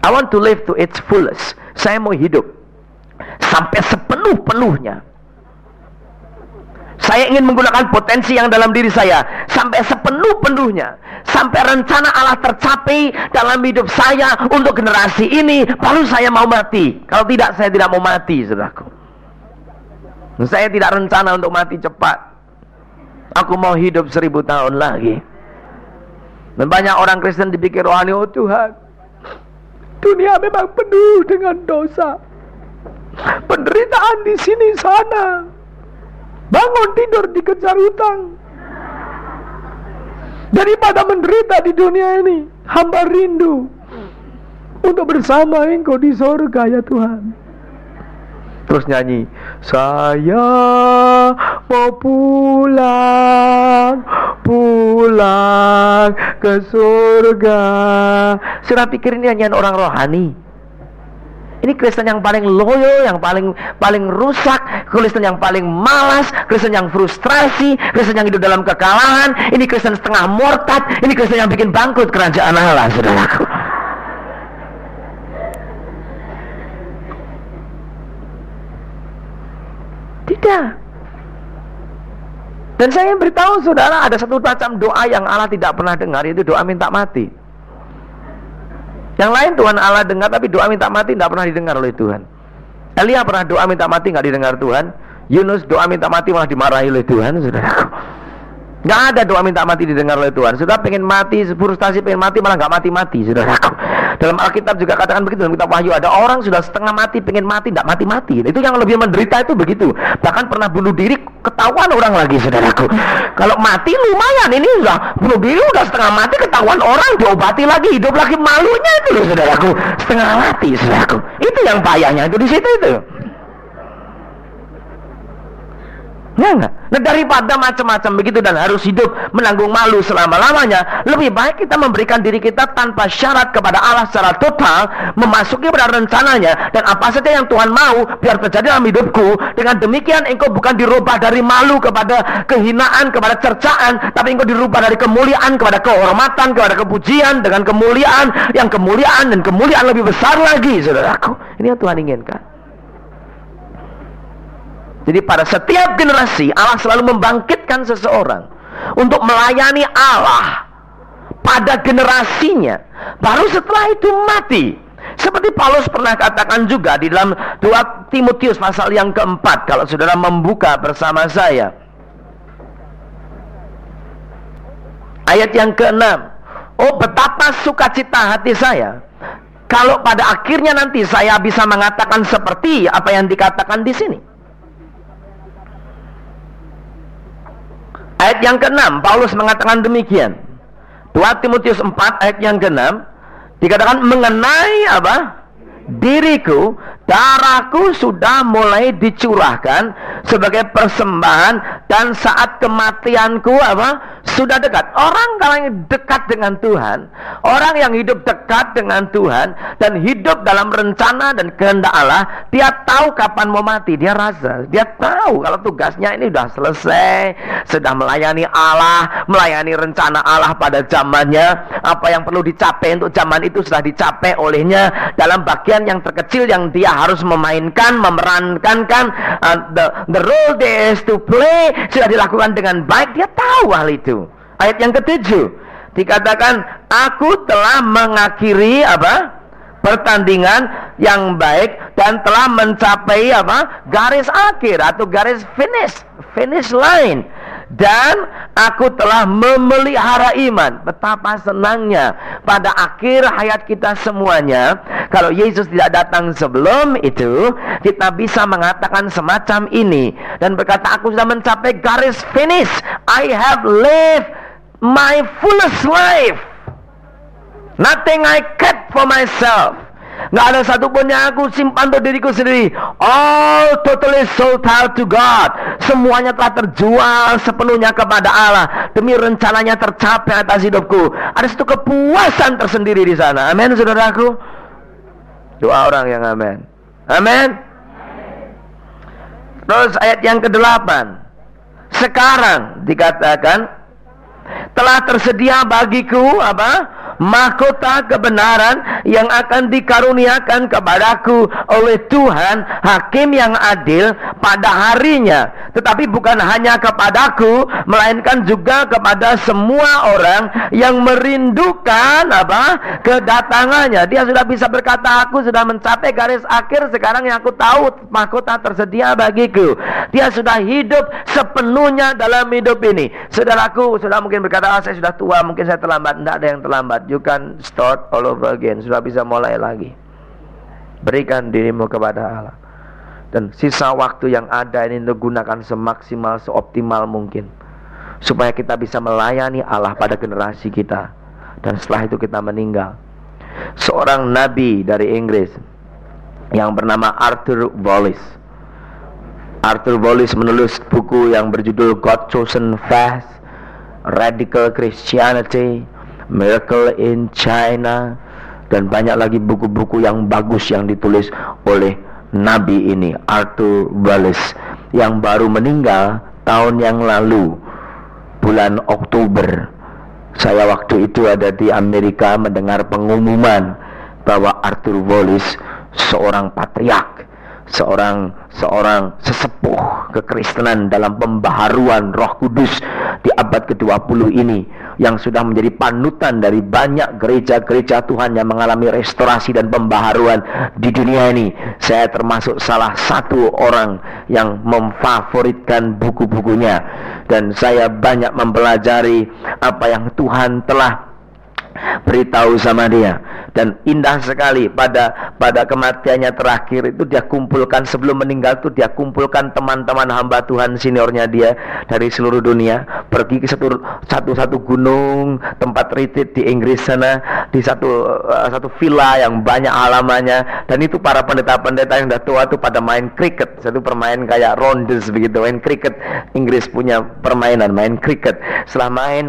[SPEAKER 1] I want to live to its fullest. Saya mau hidup sampai sepenuh-penuhnya. Saya ingin menggunakan potensi yang dalam diri saya sampai sepenuh-penuhnya, sampai rencana Allah tercapai dalam hidup saya untuk generasi ini, baru saya mau mati. Kalau tidak, saya tidak mau mati, saudaraku. Saya tidak rencana untuk mati cepat. Aku mau hidup 1000 tahun lagi. Dan banyak orang Kristen dipikir rohani, oh Tuhan, dunia memang penuh dengan dosa, penderitaan di sini sana. Bangun tidur dikejar hutang. Daripada menderita di dunia ini, hamba rindu untuk bersama Engkau di surga ya Tuhan. Terus nyanyi, saya mau pulang ke surga. Sudah pikir ini nyanyian orang rohani. Ini Kristen yang paling loyo, yang paling rusak, Kristen yang paling malas, Kristen yang frustrasi, Kristen yang hidup dalam kekalahan. Ini Kristen setengah murtad, ini Kristen yang bikin bangkrut kerajaan Allah, saudaraku. Tidak. Dan saya beritahu saudara, ada satu macam doa yang Allah tidak pernah dengar, yaitu doa minta mati. Yang lain Tuhan Allah dengar, tapi doa minta mati tidak pernah didengar oleh Tuhan. Elia pernah doa minta mati nggak didengar Tuhan. Yunus doa minta mati malah dimarahi oleh Tuhan, saudaraku. Nggak ada doa minta mati didengar oleh Tuhan. Sudah pengen mati, frustasi pengen mati, malah nggak mati-mati, saudaraku. Dalam Alkitab juga katakan begitu. Dalam kitab Wahyu ada orang sudah setengah mati pengen mati, nggak mati-mati. Itu yang lebih menderita itu begitu. Bahkan pernah bunuh diri, ketahuan orang lagi, saudaraku. Kalau mati lumayan, ini sudah bunuh diri, udah setengah mati, ketahuan orang, diobati lagi, hidup lagi, malunya itu loh, saudaraku. Setengah mati, saudaraku. Itu yang payahnya itu di situ itu. Ya enggak? Nah, daripada macam-macam begitu dan harus hidup menanggung malu selama-lamanya, lebih baik kita memberikan diri kita tanpa syarat kepada Allah secara total, memasuki pada rencananya, dan apa saja yang Tuhan mau biar terjadi dalam hidupku. Dengan demikian engkau bukan dirubah dari malu kepada kehinaan, kepada cercaan, tapi engkau dirubah dari kemuliaan kepada kehormatan, kepada kepujian, dengan kemuliaan yang kemuliaan dan kemuliaan lebih besar lagi, saudaraku. Ini yang Tuhan inginkan. Jadi pada setiap generasi Allah selalu membangkitkan seseorang untuk melayani Allah pada generasinya, baru setelah itu mati. Seperti Paulus pernah katakan juga di dalam 2 Timotius pasal yang keempat, kalau saudara membuka bersama saya, ayat yang ke-6. Oh, betapa sukacita hati saya kalau pada akhirnya nanti saya bisa mengatakan seperti apa yang dikatakan di sini. Ayat yang ke-6, Paulus mengatakan demikian. 2 Timotius 4 ayat yang ke-6 dikatakan mengenai apa? Diriku, darahku sudah mulai dicurahkan sebagai persembahan, dan saat kematianku apa? Sudah dekat. Orang yang dekat dengan Tuhan, orang yang hidup dekat dengan Tuhan dan hidup dalam rencana dan kehendak Allah, dia tahu kapan mau mati. Dia rasa, dia tahu kalau tugasnya ini sudah selesai, sudah melayani Allah, melayani rencana Allah pada zamannya. Apa yang perlu dicapai untuk zaman itu sudah dicapai olehnya dalam bagian yang terkecil yang dia harus memainkan, memerankan, the role there is to play sudah dilakukan dengan baik. Dia tahu hal itu. Ayat yang ke-7 dikatakan, aku telah mengakhiri apa? Pertandingan yang baik dan telah mencapai apa? Garis akhir atau garis finish line. Dan aku telah memelihara iman. Betapa senangnya pada akhir hayat kita semuanya, Kalau Yesus tidak datang sebelum itu, kita bisa mengatakan semacam ini dan berkata, aku sudah mencapai garis finish. I have lived my fullest life. Nothing I kept for myself. Nggak ada satupun yang aku simpan untuk diriku sendiri. All totally sold out to God. Semuanya telah terjual sepenuhnya kepada Allah demi rencananya tercapai atas hidupku. Ada satu kepuasan tersendiri di sana. Amin, saudaraku. Doa orang yang amin. Amin. Terus ayat yang ke-8. Sekarang dikatakan, telah tersedia bagiku apa? Mahkota kebenaran yang akan dikaruniakan kepadaku oleh Tuhan, hakim yang adil pada harinya. Tetapi bukan hanya kepadaku, melainkan juga kepada semua orang yang merindukan apa? Kedatangannya. Dia sudah bisa berkata, aku sudah mencapai garis akhir. Sekarang yang aku tahu, mahkota tersedia bagiku. Dia sudah hidup sepenuhnya dalam hidup ini. Saudaraku, sudah mungkin berkata, saya sudah tua, mungkin saya terlambat. Tidak ada yang terlambat. You can start all over again. Sudah bisa mulai lagi. Berikan dirimu kepada Allah. Dan sisa waktu yang ada ini untuk gunakan semaksimal, seoptimal mungkin, supaya kita bisa melayani Allah pada generasi kita. Dan setelah itu kita meninggal. Seorang nabi dari Inggris yang bernama Arthur Wallis. Arthur Wallis menulis buku yang berjudul God Chosen Fast, Radical Christianity, Miracle in China, dan banyak lagi buku-buku yang bagus yang ditulis oleh nabi ini, Arthur Wallis, yang baru meninggal tahun yang lalu, bulan Oktober. Saya waktu itu ada di Amerika mendengar pengumuman bahwa Arthur Wallis, seorang patriark, seorang sesepuh kekristenan dalam pembaharuan Roh Kudus di abad ke-20 ini, yang sudah menjadi panutan dari banyak gereja-gereja Tuhan yang mengalami restorasi dan pembaharuan di dunia ini. Saya termasuk salah satu orang yang memfavoritkan buku-bukunya, dan saya banyak mempelajari apa yang Tuhan telah beritahu sama dia. Dan indah sekali pada kematiannya terakhir itu, dia kumpulkan, sebelum meninggal itu dia kumpulkan teman-teman hamba Tuhan seniornya dia dari seluruh dunia, pergi ke satu gunung, tempat retreat di Inggris sana, di satu villa yang banyak halamannya. Dan itu para pendeta-pendeta yang udah tua itu pada main cricket, satu permainan kayak rondes begitu, main cricket. Inggris punya permainan main cricket. Setelah main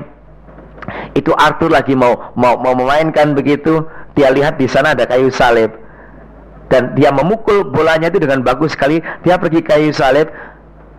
[SPEAKER 1] itu, Arthur lagi mau memainkan begitu, dia lihat di sana ada kayu salib, dan dia memukul bolanya itu dengan bagus sekali. Dia pergi kayu salib,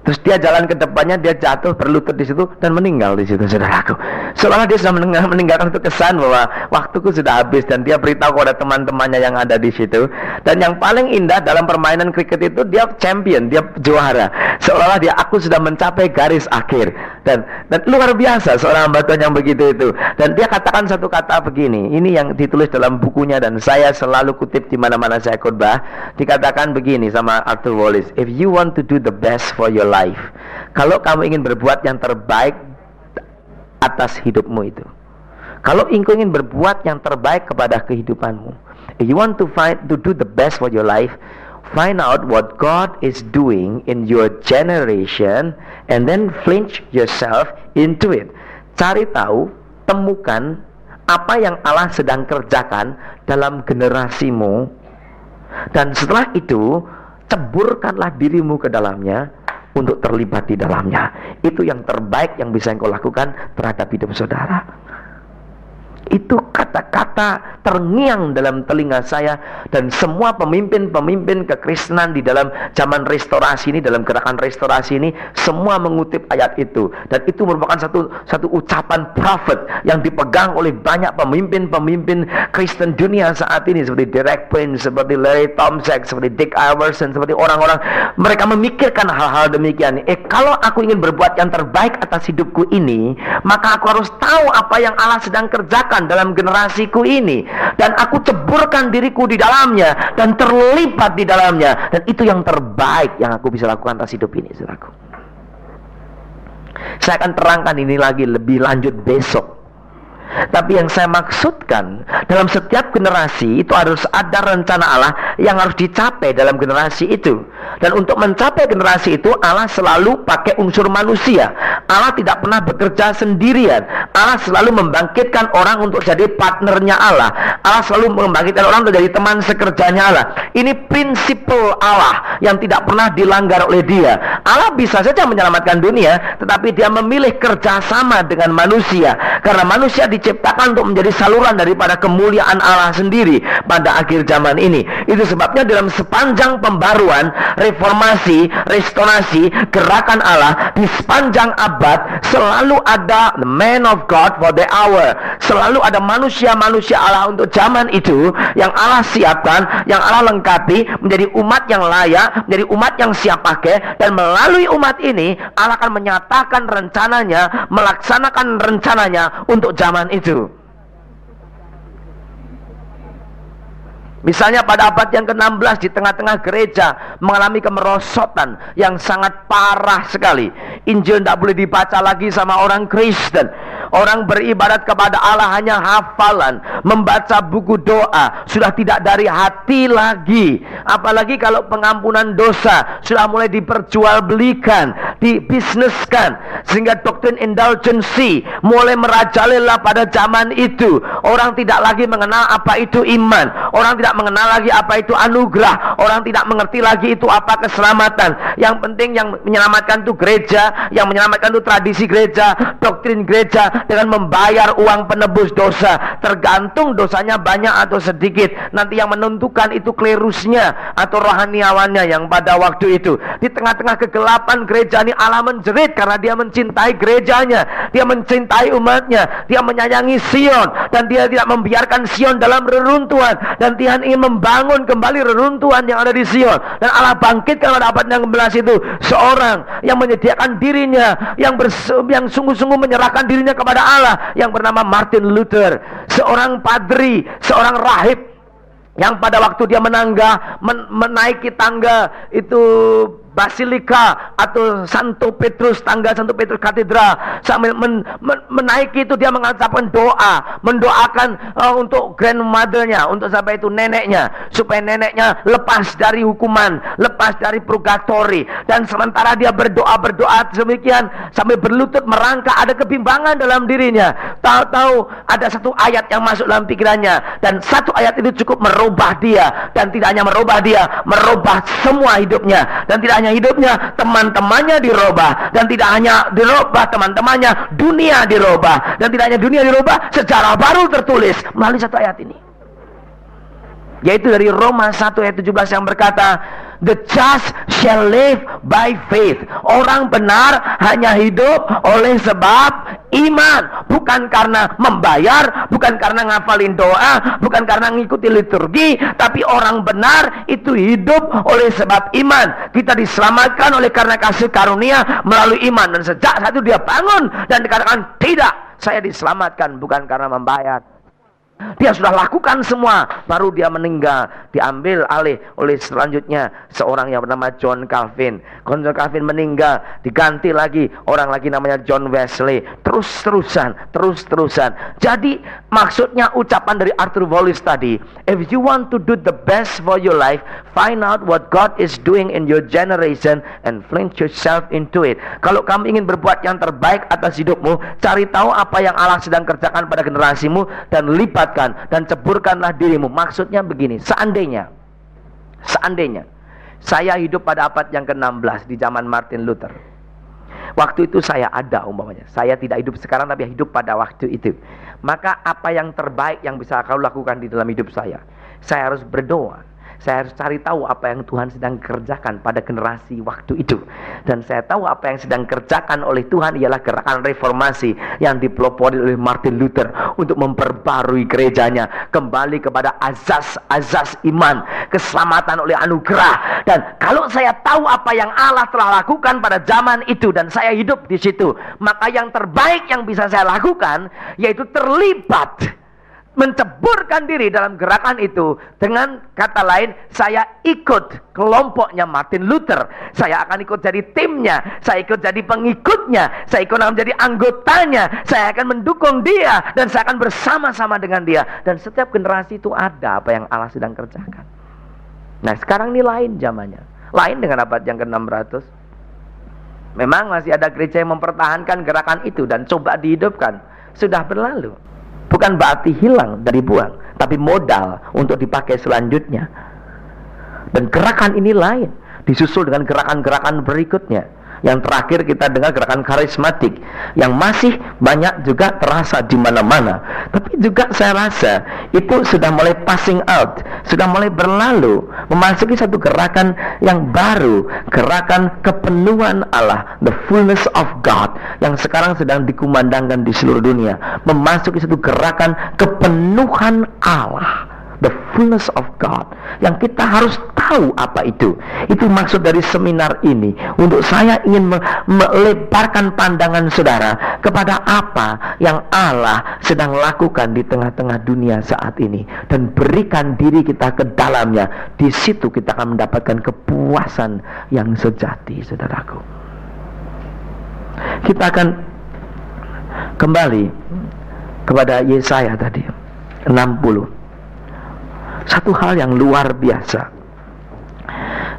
[SPEAKER 1] terus dia jalan ke depannya, dia jatuh berlutut di situ dan meninggal di situ, saudaraku. Seolah dia sudah meninggalkan itu kesan bahwa waktuku sudah habis, dan dia beritahu kepada teman-temannya yang ada di situ. Dan yang paling indah dalam permainan kriket itu, dia champion, dia juara. Seolah dia, aku sudah mencapai garis akhir. Dan luar biasa seorang hamba Tuhan yang begitu itu. Dan dia katakan satu kata begini, ini yang ditulis dalam bukunya dan saya selalu kutip di mana-mana saya khotbah. Dikatakan begini sama Arthur Wallis, if you want to do the best for your life, kalau kamu ingin berbuat yang terbaik atas hidupmu itu, kalau engkau ingin berbuat yang terbaik kepada kehidupanmu, if you want to do the best for your life, find out what God is doing in your generation and then flinch yourself into it. Cari tahu, temukan apa yang Allah sedang kerjakan dalam generasimu, dan setelah itu ceburkanlah dirimu ke dalamnya untuk terlibat di dalamnya. Itu yang terbaik yang bisa engkau lakukan terhadap hidup saudara. Itu kata-kata terngiang dalam telinga saya, dan semua pemimpin-pemimpin kekristenan di dalam zaman restorasi ini, dalam gerakan restorasi ini, semua mengutip ayat itu. Dan itu merupakan satu ucapan prophet yang dipegang oleh banyak pemimpin-pemimpin Kristen dunia saat ini, seperti Derek Prince, seperti Larry Tomczak, seperti Dick Iverson, seperti orang-orang. Mereka memikirkan hal-hal demikian. Kalau aku ingin berbuat yang terbaik atas hidupku ini, maka aku harus tahu apa yang Allah sedang kerjakan dalam generasiku ini, dan aku ceburkan diriku di dalamnya dan terlibat di dalamnya, dan itu yang terbaik yang aku bisa lakukan atas hidup ini, saudaraku. Saya akan terangkan ini lagi lebih lanjut besok. Tapi yang saya maksudkan, dalam setiap generasi itu harus ada rencana Allah yang harus dicapai dalam generasi itu. Dan untuk mencapai generasi itu, Allah selalu pakai unsur manusia. Allah tidak pernah bekerja sendirian. Allah selalu membangkitkan orang untuk jadi partnernya Allah. Allah selalu membangkitkan orang untuk jadi teman sekerjanya Allah. Ini prinsip Allah yang tidak pernah dilanggar oleh Dia. Allah bisa saja menyelamatkan dunia, tetapi Dia memilih kerjasama dengan manusia, karena manusia diciptakan untuk menjadi saluran daripada kemuliaan Allah sendiri pada akhir zaman ini. Itu sebabnya dalam sepanjang pembaruan, reformasi, restorasi, gerakan Allah di sepanjang abad, selalu ada the man of God for the hour. Selalu ada manusia-manusia Allah untuk zaman itu yang Allah siapkan, yang Allah lengkapi menjadi umat yang layak, menjadi umat yang siap pakai. Dan melalui umat ini Allah akan menyatakan rencananya, melaksanakan rencananya untuk zaman itu. Misalnya pada abad yang ke-16 di tengah-tengah gereja mengalami kemerosotan yang sangat parah sekali. Injil tidak boleh dibaca lagi sama orang Kristen. Orang beribadat kepada Allah hanya hafalan, membaca buku doa, sudah tidak dari hati lagi. Apalagi kalau pengampunan dosa sudah mulai diperjualbelikan, dibisniskan, sehingga doktrin indulgency mulai merajalela pada zaman itu. Orang tidak lagi mengenal apa itu iman. Orang tidak mengenal lagi apa itu anugerah. Orang tidak mengerti lagi itu apa keselamatan. Yang penting yang menyelamatkan itu gereja, yang menyelamatkan itu tradisi gereja, doktrin gereja, dengan membayar uang penebus dosa. Tergantung dosanya banyak atau sedikit. Nanti yang menentukan itu klerusnya atau rohaniawannya yang pada waktu itu. Di tengah-tengah kegelapan gereja ini Allah menjerit karena Dia mencintai gerejanya, Dia mencintai umatnya, Dia menyayangi Sion, dan Dia tidak membiarkan Sion dalam reruntuhan. Dan Tuhan ingin membangun kembali reruntuhan yang ada di Sion. Dan Allah bangkitkan pada abad yang ke-11 itu seorang yang menyediakan dirinya, yang sungguh-sungguh menyerahkan dirinya kepada Allah, yang bernama Martin Luther. Seorang padri, seorang rahib yang pada waktu dia menaiki tangga itu Basilika atau Santo Petrus, tangga Santo Petrus Katedral, sambil menaiki itu dia mengucapkan doa, mendoakan untuk grandmothernya, untuk sampai itu neneknya, supaya neneknya lepas dari hukuman, lepas dari purgatori. Dan sementara dia berdoa demikian sambil berlutut merangkak, ada kebimbangan dalam dirinya. Tahu-tahu ada satu ayat yang masuk dalam pikirannya, dan satu ayat itu cukup merubah dia. Dan tidak hanya merubah dia, merubah semua hidupnya. Dan tidak hanya hidupnya, teman-temannya dirubah. Dan tidak hanya dirubah teman-temannya, dunia dirubah. Dan tidak hanya dunia dirubah, sejarah baru tertulis melalui satu ayat ini, yaitu dari Roma 1 ayat 17 yang berkata, the just shall live by faith. Orang benar hanya hidup oleh sebab iman. Bukan karena membayar, bukan karena ngafalin doa, bukan karena ngikuti liturgi. Tapi orang benar itu hidup oleh sebab iman. Kita diselamatkan oleh karena kasih karunia melalui iman. Dan sejak saat itu dia bangun dan dikatakan, tidak, saya diselamatkan bukan karena membayar. Dia sudah lakukan semua, baru dia meninggal, diambil alih oleh selanjutnya seorang yang bernama John Calvin. John Calvin meninggal, diganti lagi orang lagi namanya John Wesley. Terus-terusan. Jadi maksudnya ucapan dari Arthur Wallis tadi, if you want to do the best for your life, find out what God is doing in your generation and fling yourself into it. Kalau kamu ingin berbuat yang terbaik atas hidupmu, cari tahu apa yang Allah sedang kerjakan pada generasimu dan lipat dan ceburkanlah dirimu. Maksudnya begini, seandainya saya hidup pada abad yang ke-16 di zaman Martin Luther, waktu itu saya ada, umpamanya saya tidak hidup sekarang tapi hidup pada waktu itu, maka apa yang terbaik yang bisa kau lakukan di dalam hidup saya harus berdoa. Saya harus cari tahu apa yang Tuhan sedang kerjakan pada generasi waktu itu. Dan saya tahu apa yang sedang kerjakan oleh Tuhan ialah gerakan reformasi yang dipelopori oleh Martin Luther untuk memperbarui gerejanya kembali kepada azas iman, keselamatan oleh anugerah. Dan kalau saya tahu apa yang Allah telah lakukan pada zaman itu dan saya hidup di situ, maka yang terbaik yang bisa saya lakukan yaitu terlibat menceburkan diri dalam gerakan itu. Dengan kata lain, saya ikut kelompoknya Martin Luther. Saya akan ikut jadi timnya, saya ikut jadi pengikutnya, saya ikut menjadi anggotanya, saya akan mendukung dia, dan saya akan bersama-sama dengan dia. Dan setiap generasi itu ada apa yang Allah sedang kerjakan. Nah, sekarang ini lain zamannya. Lain dengan abad yang ke-600. Memang masih ada gereja yang mempertahankan gerakan itu dan coba dihidupkan. Sudah berlalu. Bukan berarti hilang dan dibuang, tapi modal untuk dipakai selanjutnya. Dan gerakan ini lain, disusul dengan gerakan-gerakan berikutnya. Yang terakhir kita dengar gerakan karismatik, yang masih banyak juga terasa di mana-mana. Tapi juga saya rasa itu sudah mulai passing out, sudah mulai berlalu, memasuki satu gerakan yang baru, gerakan kepenuhan Allah, the fullness of God, yang sekarang sedang dikumandangkan di seluruh dunia. Memasuki satu gerakan kepenuhan Allah, the fullness of God, yang kita harus tahu apa itu. Itu maksud dari seminar ini. Untuk saya ingin melebarkan pandangan saudara kepada apa yang Allah sedang lakukan di tengah-tengah dunia saat ini, dan berikan diri kita ke dalamnya. Di situ kita akan mendapatkan kepuasan yang sejati, saudaraku. Kita akan kembali kepada Yesaya tadi 60. Satu hal yang luar biasa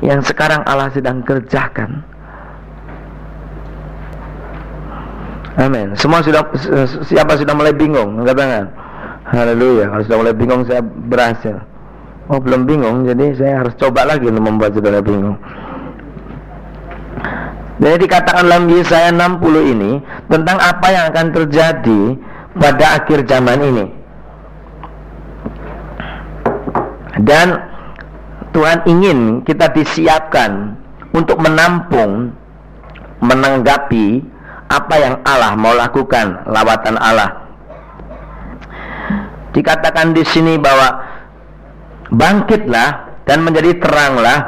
[SPEAKER 1] yang sekarang Allah sedang kerjakan. Amin. Semua sudah, siapa sudah mulai bingung? Angkat tangan. Haleluya. Kalau sudah mulai bingung, saya berhasil. Oh, belum bingung, jadi saya harus coba lagi untuk membuat saudara bingung. Jadi dikatakan dalam Yesaya 60 ini tentang apa yang akan terjadi pada akhir zaman ini. Dan Tuhan ingin kita disiapkan untuk menampung, menanggapi apa yang Allah mau lakukan, lawatan Allah. Dikatakan di sini bahwa bangkitlah dan menjadi teranglah,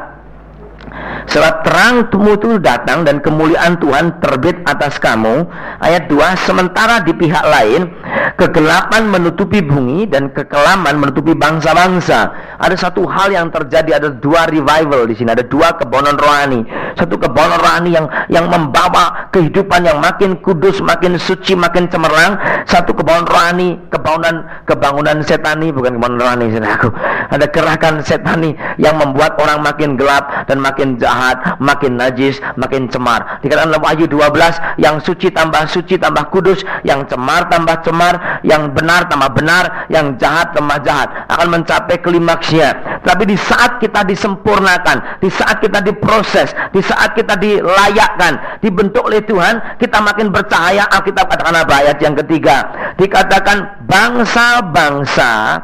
[SPEAKER 1] sebab terangmu itu datang dan kemuliaan Tuhan terbit atas kamu. Ayat 2, sementara di pihak lain kegelapan menutupi bumi dan kekelaman menutupi bangsa-bangsa. Ada satu hal yang terjadi, ada dua revival di sini, ada dua kebaunan rohani. Satu kebaunan rohani yang membawa kehidupan yang makin kudus, makin suci, makin cemerlang. Satu kebaunan rohani, kebangunan setani, bukan kebaunan rohani, saudaraku. Ada gerakan setani yang membuat orang makin gelap dan makin jahat, makin najis, makin cemar. Dikatakan dalam Wahyu 12, yang suci tambah kudus, yang cemar tambah cemar, yang benar tambah benar, yang jahat tambah jahat, akan mencapai klimaksnya. Tapi di saat kita disempurnakan, di saat kita diproses, di saat kita dilayakkan, dibentuk oleh Tuhan, kita makin bercahaya. Alkitab katakan apa? Ayat yang ketiga, dikatakan bangsa-bangsa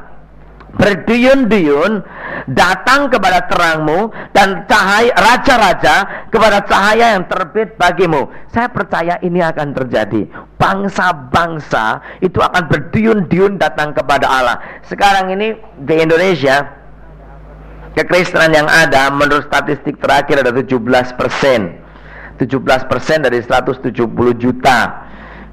[SPEAKER 1] berduyun-duyun datang kepada terangmu, dan cahaya raja-raja kepada cahaya yang terbit bagimu. Saya percaya ini akan terjadi. Bangsa-bangsa itu akan berduyun-duyun datang kepada Allah. Sekarang ini di Indonesia, kekristenan yang ada menurut statistik terakhir ada 17%. 17% dari 170 juta.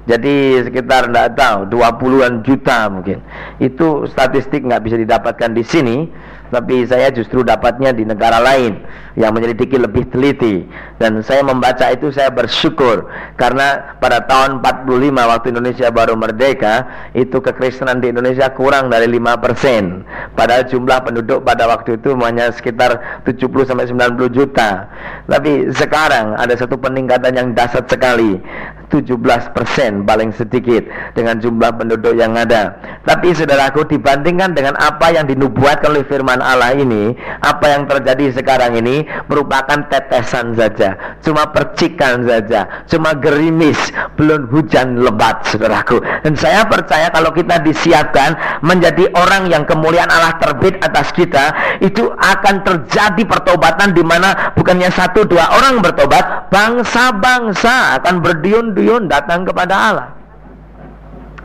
[SPEAKER 1] Jadi sekitar enggak tahu 20-an juta mungkin. Itu statistik nggak bisa didapatkan di sini, tapi saya justru dapatnya di negara lain yang menyelidiki lebih teliti. Dan saya membaca itu, saya bersyukur, karena pada tahun 45 waktu Indonesia baru merdeka, itu kekristenan di Indonesia kurang dari 5%. Padahal jumlah penduduk pada waktu itu hanya sekitar 70-90 juta. Tapi sekarang ada satu peningkatan yang dahsyat sekali, 17% paling sedikit dengan jumlah penduduk yang ada. Tapi saudaraku, dibandingkan dengan apa yang dinubuatkan oleh firman Allah ini, apa yang terjadi sekarang ini merupakan tetesan saja, cuma percikan saja, cuma gerimis, belum hujan lebat, saudaraku. Dan saya percaya kalau kita disiapkan menjadi orang yang kemuliaan Allah terbit atas kita, itu akan terjadi pertobatan di mana bukannya 1-2 orang bertobat, bangsa-bangsa akan berduyun-duyun datang kepada Allah.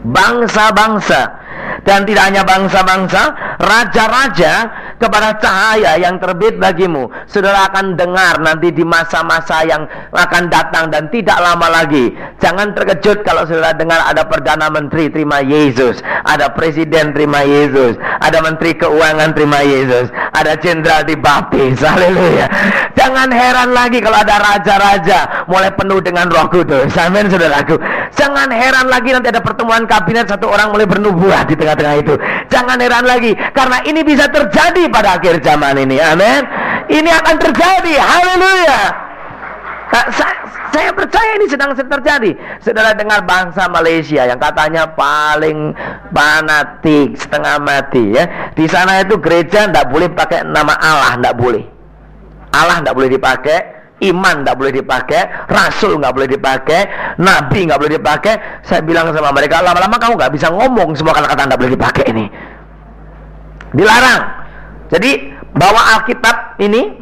[SPEAKER 1] Bangsa-bangsa. Dan tidak hanya bangsa-bangsa, raja-raja kepada cahaya yang terbit bagimu. Saudara akan dengar nanti di masa-masa yang akan datang dan tidak lama lagi. Jangan terkejut kalau saudara dengar ada Perdana Menteri terima Yesus, ada Presiden terima Yesus, ada Menteri Keuangan terima Yesus, ada Jenderal dibaptis. Haleluya. Jangan heran lagi kalau ada raja-raja mulai penuh dengan Roh Kudus. Amin, saudaraku. Jangan heran lagi nanti ada pertemuan kabinet, satu orang mulai bernubuat di tengah-tengah itu. Jangan heran lagi, karena ini bisa terjadi pada akhir zaman ini. Amin. Ini akan terjadi. Haleluya. Saya percaya ini sedang terjadi. Saudara dengar bangsa Malaysia yang katanya paling fanatik, setengah mati ya. Di sana itu gereja tidak boleh pakai nama Allah, tidak boleh. Allah tidak boleh dipakai, iman tidak boleh dipakai, rasul nggak boleh dipakai, nabi nggak boleh dipakai. Saya bilang sama mereka, lama-lama kamu nggak bisa ngomong semua kata-kata nggak boleh dipakai ini. Dilarang. Jadi bawa Alkitab ini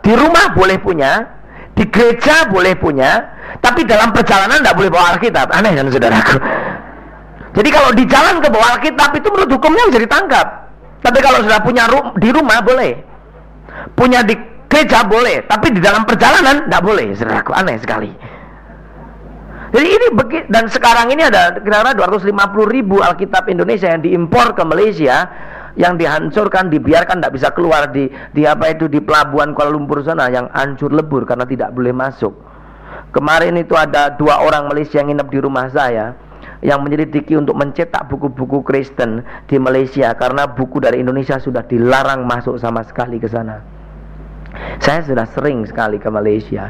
[SPEAKER 1] di rumah boleh punya, di gereja boleh punya, tapi dalam perjalanan tidak boleh bawa Alkitab. Aneh kan saudaraku? Jadi kalau di jalan ke bawa Alkitab itu menurut hukumnya bisa ditangkap. Tapi kalau sudah punya di rumah boleh, punya di gereja boleh, tapi di dalam perjalanan tidak boleh. Saudaraku, aneh sekali. Jadi ini dan sekarang ini ada kira-kira 250.000 Alkitab Indonesia yang diimpor ke Malaysia, yang dihancurkan, dibiarkan tidak bisa keluar di pelabuhan Kuala Lumpur sana, yang hancur lebur karena tidak boleh masuk. Kemarin itu ada 2 orang Malaysia yang nginep di rumah saya, yang menyelidiki untuk mencetak buku-buku Kristen di Malaysia, karena buku dari Indonesia sudah dilarang masuk sama sekali ke sana. Saya sudah sering sekali ke Malaysia,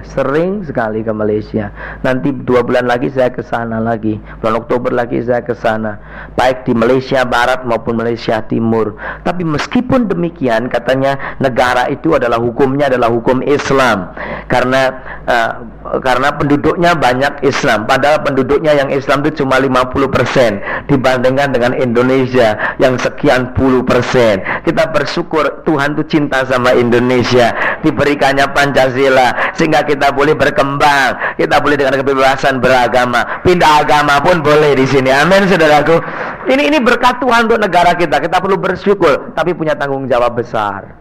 [SPEAKER 1] Nanti 2 bulan lagi saya ke sana lagi. Bulan Oktober lagi saya ke sana, baik di Malaysia Barat maupun Malaysia Timur. Tapi meskipun demikian, katanya negara itu adalah hukumnya adalah hukum Islam, karena penduduknya banyak Islam. Padahal penduduknya yang Islam itu cuma 50% dibandingkan dengan Indonesia yang sekian puluh persen. Kita bersyukur Tuhan itu cinta sama Indonesia, diberikannya Pancasila sehingga kita boleh berkembang, kita boleh dengan kebebasan beragama, pindah agama pun boleh di sini. Amin, saudaraku. Ini berkat Tuhan untuk negara kita. Kita perlu bersyukur, tapi punya tanggung jawab besar,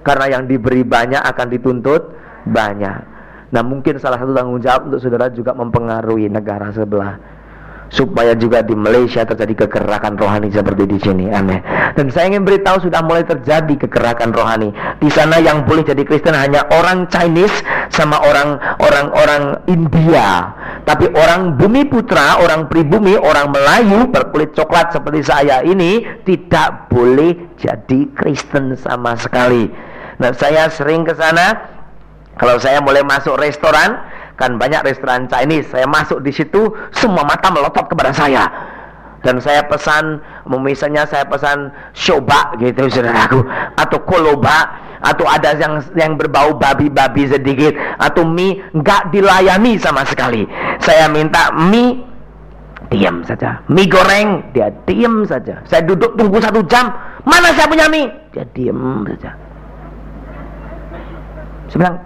[SPEAKER 1] karena yang diberi banyak akan dituntut banyak. Nah, mungkin salah satu tanggung jawab untuk saudara juga mempengaruhi negara sebelah, supaya juga di Malaysia terjadi kegerakan rohani seperti di sini. Amin. Dan saya ingin beritahu sudah mulai terjadi kegerakan rohani di sana. Yang boleh jadi Kristen hanya orang Chinese sama orang India. Tapi orang bumi putra, orang pribumi, orang Melayu berkulit coklat seperti saya ini tidak boleh jadi Kristen sama sekali. Nah, saya sering ke sana. Kalau saya mulai masuk restoran, kan banyak restoran Chinese, saya masuk di situ, semua mata melotot kepada saya. Dan saya pesan, misalnya saya pesan shoba gitu saudaraku, atau koloba, atau ada yang berbau babi-babi sedikit, atau mie, nggak dilayani sama sekali. Saya minta mie, diam saja. Mie goreng, dia diam saja. Saya duduk tunggu 1 jam, mana saya punya mie? Dia diam saja. Saya bilang,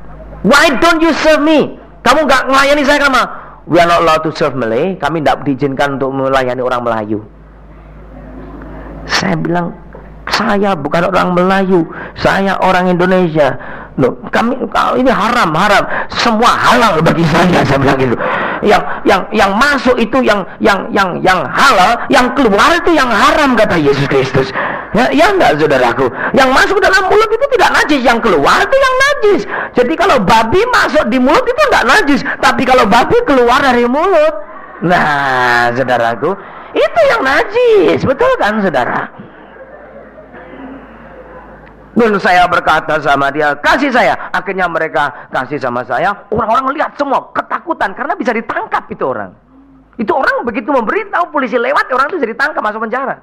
[SPEAKER 1] why don't you serve me? Kamu nggak melayani saya, kamu? We are not allowed to serve Malay. Kami tidak diizinkan untuk melayani orang Melayu. Saya bilang, saya bukan orang Melayu, saya orang Indonesia. Loh, ini haram. Semua halal bagi saya bilang gitu. Yang masuk itu yang halal, yang keluar itu yang haram, kata Yesus Kristus. Ya enggak, saudaraku. Yang masuk dalam mulut itu tidak najis, yang keluar itu yang najis. Jadi kalau babi masuk di mulut itu enggak najis, tapi kalau babi keluar dari mulut, nah, saudaraku, itu yang najis. Betul kan, saudara? Dan saya berkata sama dia, kasih saya. Akhirnya mereka kasih sama saya. Orang-orang lihat semua ketakutan karena bisa ditangkap itu orang. Itu orang begitu memberitahu, polisi lewat, orang itu bisa ditangkap, masuk penjara.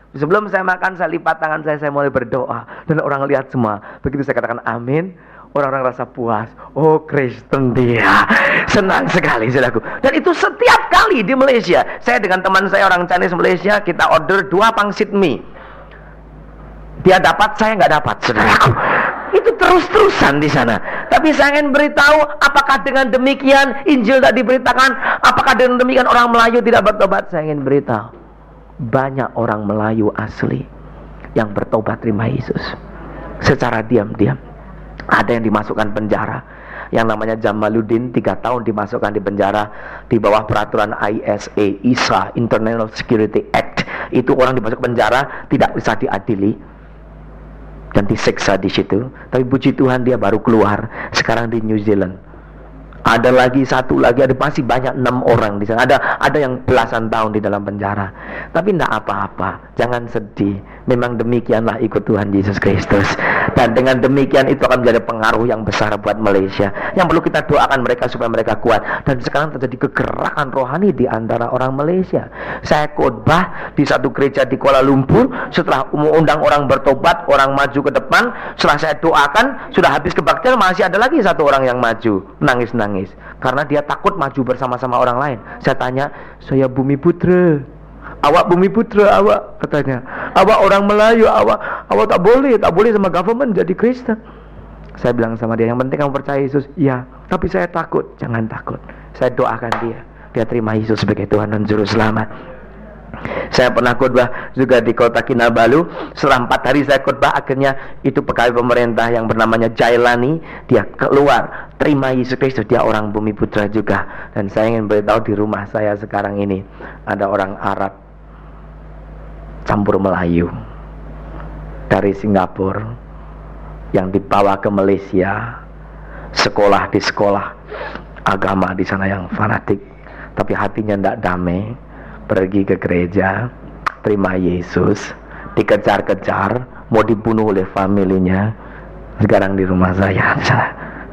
[SPEAKER 1] Sebelum saya makan, saya lipat tangan saya mulai berdoa, dan orang lihat semua. Begitu saya katakan amin, orang-orang rasa puas. Oh, Kristen dia. Senang sekali, saudaraku. Dan itu setiap kali di Malaysia. Saya dengan teman saya orang Chinese Malaysia, kita order 2 pangsit mie. Dia dapat, saya nggak dapat, saudaraku. Itu terus-terusan di sana. Tapi saya ingin beritahu, apakah dengan demikian Injil tak diberitakan? Apakah dengan demikian orang Melayu tidak bertobat? Saya ingin beritahu, banyak orang Melayu asli yang bertobat terima Yesus secara diam-diam. Ada yang dimasukkan penjara, yang namanya Jamaluddin 3 tahun dimasukkan di penjara di bawah peraturan ISA, International Security Act. Itu orang dimasuk penjara tidak bisa diadili dan disiksa di situ. Tapi puji Tuhan dia baru keluar sekarang di New Zealand. Ada lagi satu lagi, ada masih banyak 6 orang di sana. Ada yang belasan tahun di dalam penjara. Tapi tidak apa-apa, jangan sedih. Memang demikianlah ikut Tuhan Yesus Kristus. Dan dengan demikian itu akan menjadi pengaruh yang besar buat Malaysia. Yang perlu kita doakan mereka supaya mereka kuat. Dan sekarang terjadi kegerakan rohani di antara orang Malaysia. Saya khotbah di satu gereja di Kuala Lumpur. Setelah undang orang bertobat, orang maju ke depan. Setelah saya doakan, sudah habis kebaktian, masih ada lagi satu orang yang maju, nangis-nangis karena dia takut maju bersama-sama orang lain. Saya tanya, saya Bumi Putra, awak Bumi Putra, awak, katanya, awak orang Melayu, awak tak boleh sama government jadi Kristen. Saya bilang sama dia, yang penting kamu percaya Yesus. Ya, tapi saya takut. Jangan takut, saya doakan dia terima Yesus sebagai Tuhan dan Juru Selamat. Saya pernah khotbah juga di kota Kinabalu. Setelah 4 hari saya khotbah, akhirnya itu pegawai pemerintah yang bernamanya Jailani, dia keluar terima Yesus Kristus. Dia orang Bumi Putra juga. Dan saya ingin beritahu, di rumah saya sekarang ini ada orang Arab campur Melayu dari Singapura yang dibawa ke Malaysia, sekolah di sekolah agama di sana yang fanatik, tapi hatinya tidak damai. Pergi ke gereja, terima Yesus, dikejar-kejar, mau dibunuh oleh familinya. Sekarang di rumah saya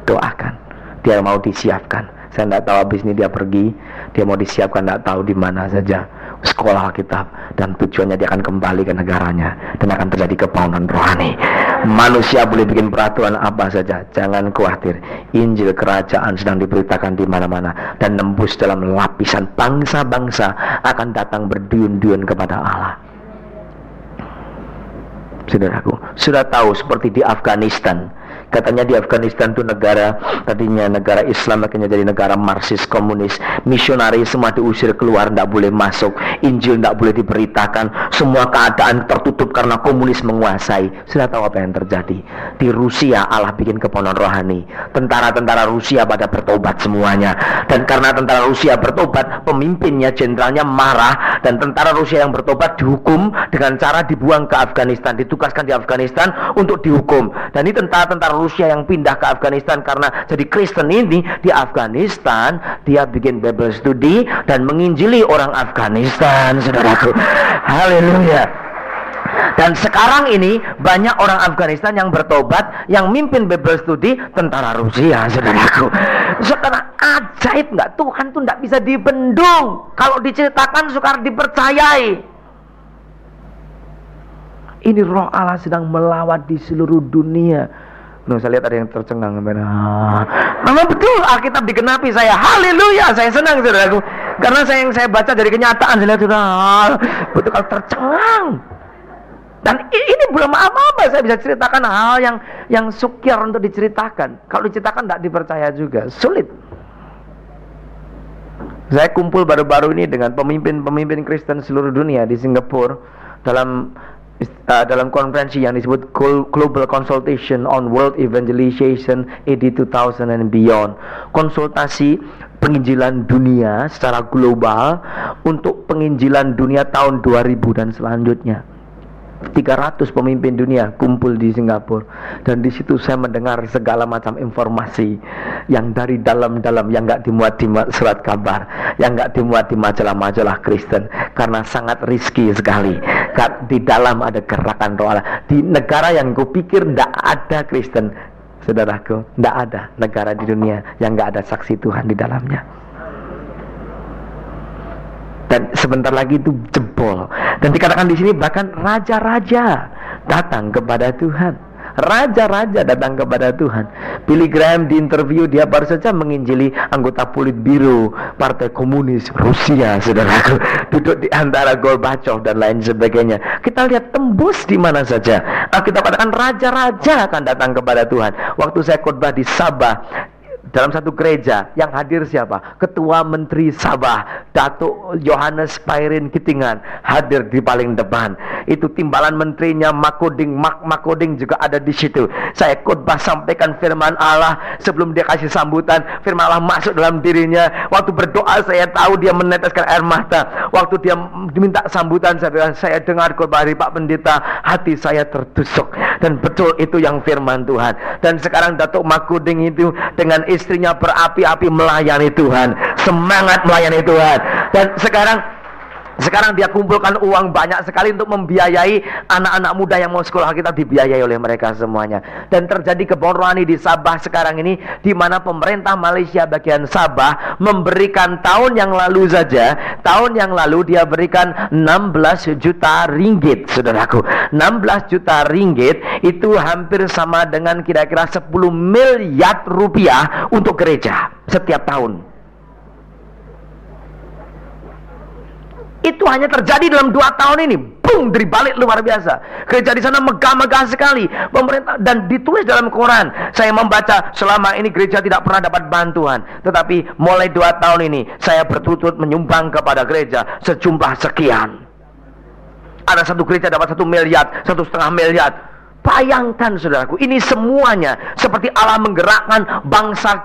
[SPEAKER 1] doakan, dia mau disiapkan. Saya tidak tahu habis ini dia pergi, dia mau disiapkan, tidak tahu di mana saja, sekolah Alkitab, dan tujuannya dia akan kembali ke negaranya dan akan terjadi kebangunan rohani. Manusia boleh bikin peraturan apa saja, jangan khawatir. Injil kerajaan sedang diberitakan di mana-mana dan nembus dalam lapisan bangsa-bangsa, akan datang berduyun-duyun kepada Allah. Saudaraku, sudah tahu seperti di Afghanistan. Katanya di Afghanistan itu negara, tadinya negara Islam, akhirnya jadi negara Marxis komunis. Misionari semua diusir keluar, tidak boleh masuk. Injil tidak boleh diberitakan. Semua keadaan tertutup karena komunis menguasai. Sudah tahu apa yang terjadi? Di Rusia Allah bikin kebangunan rohani. Tentara-tentara Rusia pada bertobat semuanya. Dan karena tentara Rusia bertobat, pemimpinnya, jenderalnya marah. Dan tentara Rusia yang bertobat dihukum dengan cara dibuang ke Afghanistan. Ditugaskan di Afghanistan untuk dihukum. Dan ini tentara-tentara Rusia yang pindah ke Afghanistan karena jadi Kristen ini di Afghanistan, dia bikin Bible study dan menginjili orang Afghanistan, saudaraku. Haleluya. Dan sekarang ini banyak orang Afghanistan yang bertobat, yang mimpin Bible study tentara Rusia, saudaraku. Saudara, ajaib nggak? Tuhan tuh nggak bisa dibendung. Kalau diceritakan sukar dipercayai. Ini roh Allah sedang melawat di seluruh dunia. Saya lihat ada yang tercengang. Memang betul Alkitab digenapi. Saya haleluya, saya senang, saudaraku. Karena saya baca dari kenyataan, saya lihat betul kalau tercengang. Dan ini belum apa-apa, saya bisa ceritakan hal yang sukir untuk diceritakan. Kalau diceritakan tidak dipercaya juga, sulit. Saya kumpul baru-baru ini dengan pemimpin-pemimpin Kristen seluruh dunia di Singapura dalam konferensi yang disebut Global Consultation on World Evangelization AD 2000 and Beyond. Konsultasi penginjilan dunia secara global untuk penginjilan dunia tahun 2000 dan selanjutnya. 300 pemimpin dunia kumpul di Singapura, dan di situ saya mendengar segala macam informasi yang dari dalam-dalam, yang nggak dimuat di surat kabar, yang nggak dimuat di majalah-majalah Kristen, karena sangat risky sekali. Di dalam ada gerakan roh Allah di negara yang kupikir nggak ada Kristen, saudaraku, nggak ada negara di dunia yang nggak ada saksi Tuhan di dalamnya. Dan sebentar lagi itu jebol. Dan dikatakan di sini bahkan raja-raja datang kepada Tuhan. Raja-raja datang kepada Tuhan. Billy Graham di interview, dia baru saja menginjili anggota Politbiro Partai Komunis Rusia, saudaraku, duduk di antara Gorbachev dan lain sebagainya. Kita lihat tembus di mana saja. Kita katakan raja-raja akan datang kepada Tuhan. Waktu saya khotbah di Sabah, dalam satu gereja yang hadir siapa? Ketua Menteri Sabah, Datuk Yohanes Pairin Kitingan, hadir di paling depan. Itu timbalan menterinya Makoding juga ada di situ. Saya khotbah sampaikan firman Allah, sebelum dia kasih sambutan, firman Allah masuk dalam dirinya. Waktu berdoa saya tahu dia meneteskan air mata. Waktu dia diminta sambutan, saya dengar khotbah dari Pak Pendeta, hati saya tertusuk. Dan betul itu yang firman Tuhan. Dan sekarang Datuk Makoding itu dengan istrinya berapi-api melayani Tuhan, semangat melayani Tuhan. Dan sekarang dia kumpulkan uang banyak sekali untuk membiayai anak-anak muda yang mau sekolah kita, dibiayai oleh mereka semuanya. Dan terjadi kebon rohani di Sabah sekarang ini, di mana pemerintah Malaysia bagian Sabah memberikan tahun yang lalu dia berikan 16 juta ringgit, saudaraku. 16 juta ringgit itu hampir sama dengan kira-kira 10 miliar rupiah untuk gereja setiap tahun. Itu hanya terjadi dalam 2 tahun ini. Boom, dari balik luar biasa. Gereja di sana megah-megah sekali. Pemerintah, dan ditulis dalam koran. Saya membaca, selama ini gereja tidak pernah dapat bantuan. Tetapi mulai 2 tahun ini, saya berturut-turut menyumbang kepada gereja sejumlah sekian. Ada satu gereja dapat 1 miliar, 1,5 miliar. Bayangkan saudaraku, ini semuanya seperti Allah menggerakkan bangsa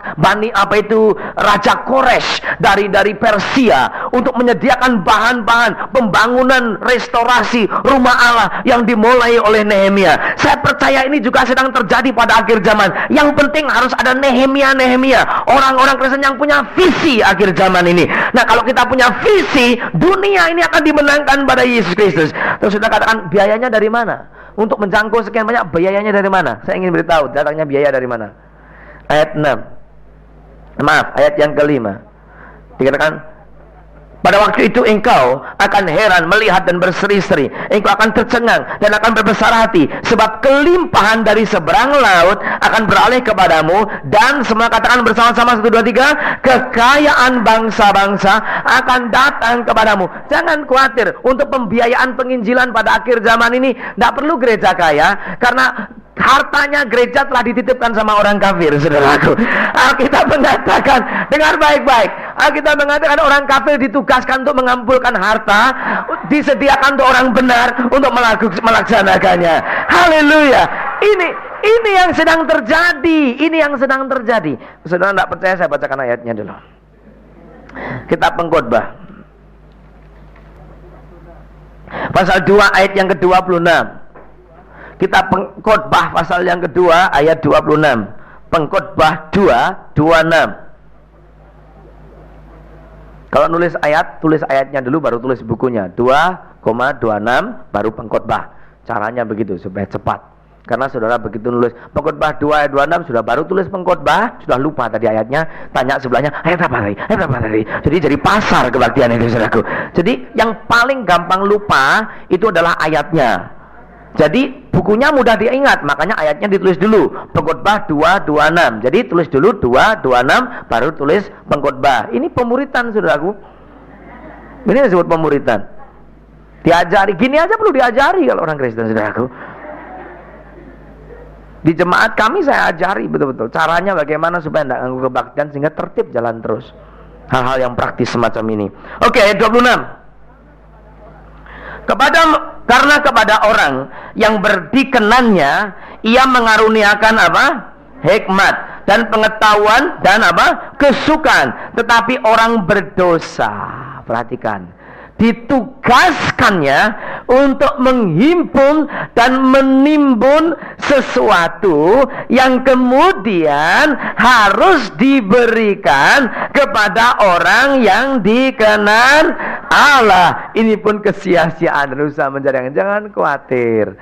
[SPEAKER 1] Raja Kores dari Persia untuk menyediakan bahan-bahan pembangunan restorasi rumah Allah yang dimulai oleh Nehemia. Saya percaya ini juga sedang terjadi pada akhir zaman. Yang penting harus ada Nehemia, orang-orang Kristen yang punya visi akhir zaman ini. Nah, kalau kita punya visi, dunia ini akan dimenangkan pada Yesus Kristus. Terus sudah katakan, biayanya dari mana? Untuk menjangkau sekian banyak, biayanya dari mana? Saya ingin beritahu datangnya biaya dari mana. Ayat 6. Ayat yang kelima. Dikatakan, pada waktu itu engkau akan heran melihat dan berseri-seri. Engkau akan tercengang dan akan berbesar hati, sebab kelimpahan dari seberang laut akan beralih kepadamu. Dan semua katakan bersama-sama 1, 2, 3, kekayaan bangsa-bangsa akan datang kepadamu. Jangan khawatir, untuk pembiayaan penginjilan pada akhir zaman ini tidak perlu gereja kaya, karena hartanya gereja telah dititipkan sama orang kafir, saudaraku. Alkitab mengatakan, dengar baik-baik, Alkitab mengatakan orang kafir ditugaskan untuk mengumpulkan harta, disediakan untuk orang benar untuk melaksanakannya. Haleluya. Ini yang sedang terjadi. Saudara tidak percaya, saya bacakan ayatnya dulu. Kitab Pengkhotbah pasal 2 ayat yang ke-26. Kita Pengkhotbah pasal yang kedua ayat 26. Pengkhotbah 2:26. Kalau nulis ayat, tulis ayatnya dulu baru tulis bukunya. 2,26 baru Pengkhotbah. Caranya begitu supaya cepat. Karena saudara begitu nulis Pengkhotbah 2 ayat 26 sudah baru tulis Pengkhotbah, sudah lupa tadi ayatnya, tanya sebelahnya ayat berapa tadi. Jadi pasar kebaktian itu, saudaraku. Jadi yang paling gampang lupa itu adalah ayatnya. Jadi bukunya mudah diingat, makanya ayatnya ditulis dulu. Pengkhotbah 2:26. Jadi tulis dulu 2:26 baru tulis Pengkhotbah. Ini pemuritan, saudaraku. Ini disebut pemuritan. Diajari, gini aja perlu diajari kalau orang Kristen, saudaraku. Di jemaat kami saya ajari betul-betul caranya bagaimana supaya tidak ganggu kebaktian sehingga tertib jalan terus. Hal-hal yang praktis semacam ini. Oke, ayat 26. Karena kepada orang yang berdikenannya ia mengaruniakan apa? Hikmat dan pengetahuan dan apa? Kesukaan. Tetapi orang berdosa, perhatikan, ditugaskannya untuk menghimpun dan menimbun sesuatu yang kemudian harus diberikan kepada orang yang dikenan Allah. Ini pun kesia-siaan, rusak menjadi. Jangan khawatir,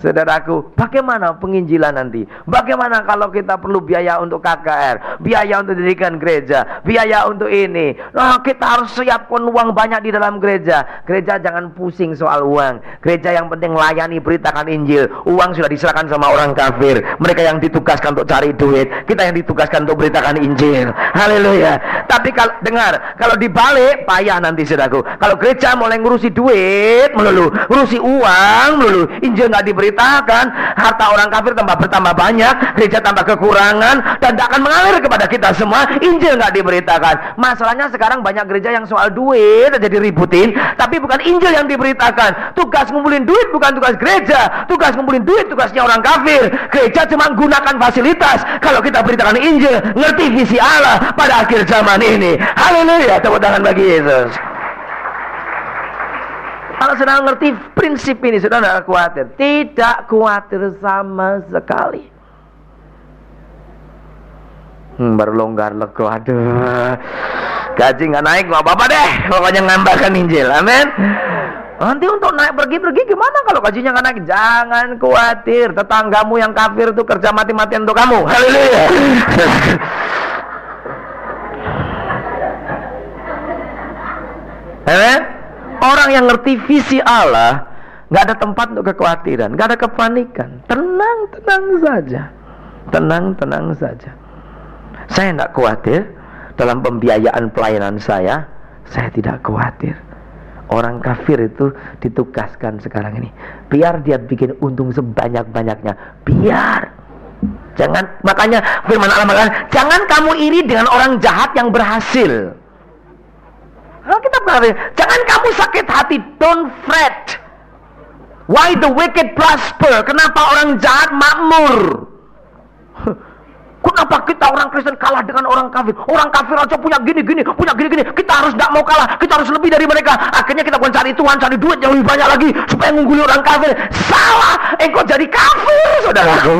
[SPEAKER 1] saudaraku. Bagaimana penginjilan nanti? Bagaimana kalau kita perlu biaya untuk KKR, biaya untuk dirikan gereja, biaya untuk ini? Nah, kita harus siapkan uang banyak di dalam gereja. Gereja jangan pusing soal uang. Gereja yang penting layani, beritakan Injil. Uang sudah diserahkan sama orang kafir. Mereka yang ditugaskan untuk cari duit, kita yang ditugaskan untuk beritakan Injil. Haleluya. Tapi kalau dengar, kalau dibalik payah nanti, saudaraku. Kalau gereja mulai ngurusi duit melulu, ngurusi uang melulu, Injil nggak diberi diberitakan, harta orang kafir bertambah banyak, gereja tambah kekurangan, dan tidak akan mengalir kepada kita semua. Injil nggak diberitakan. Masalahnya sekarang banyak gereja yang soal duit jadi ributin, tapi bukan Injil yang diberitakan. Tugas ngumpulin duit bukan tugas gereja, tugas ngumpulin duit tugasnya orang kafir. Gereja cuma gunakan fasilitas. Kalau kita beritakan Injil, ngerti visi Allah pada akhir zaman ini. Haleluya, tepuk tangan bagi Yesus. Kalau sudah ngerti prinsip ini, sudah tidak khawatir. Tidak khawatir sama sekali. Baru longgar lega. Aduh, gaji nggak naik, nggak apa-apa deh. Pokoknya ngambarkan Injil. Amin. Nanti untuk naik pergi gimana kalau gajinya nggak naik? Jangan khawatir. Tetanggamu yang kafir itu kerja mati-matian untuk kamu. Haleluya. Amin. Orang yang ngerti visi Allah, nggak ada tempat untuk kekhawatiran, nggak ada kepanikan. Tenang saja. Tenang saja. Saya tidak khawatir dalam pembiayaan pelayanan saya tidak khawatir. Orang kafir itu ditugaskan sekarang ini, biar dia bikin untung sebanyak-banyaknya, biar. Jangan, makanya firman Allah mengatakan, jangan kamu iri dengan orang jahat yang berhasil. Kita berkata, jangan kamu sakit hati, don't fret. Why the wicked prosper? Kenapa orang jahat makmur? Kenapa kita orang Kristen kalah dengan orang kafir? Orang kafir aja punya gini. Kita harus tidak mau kalah, kita harus lebih dari mereka. Akhirnya kita bukan cari Tuhan, cari duit yang lebih banyak lagi supaya mengungguli orang kafir. Salah, engkau jadi kafir, saudaraku.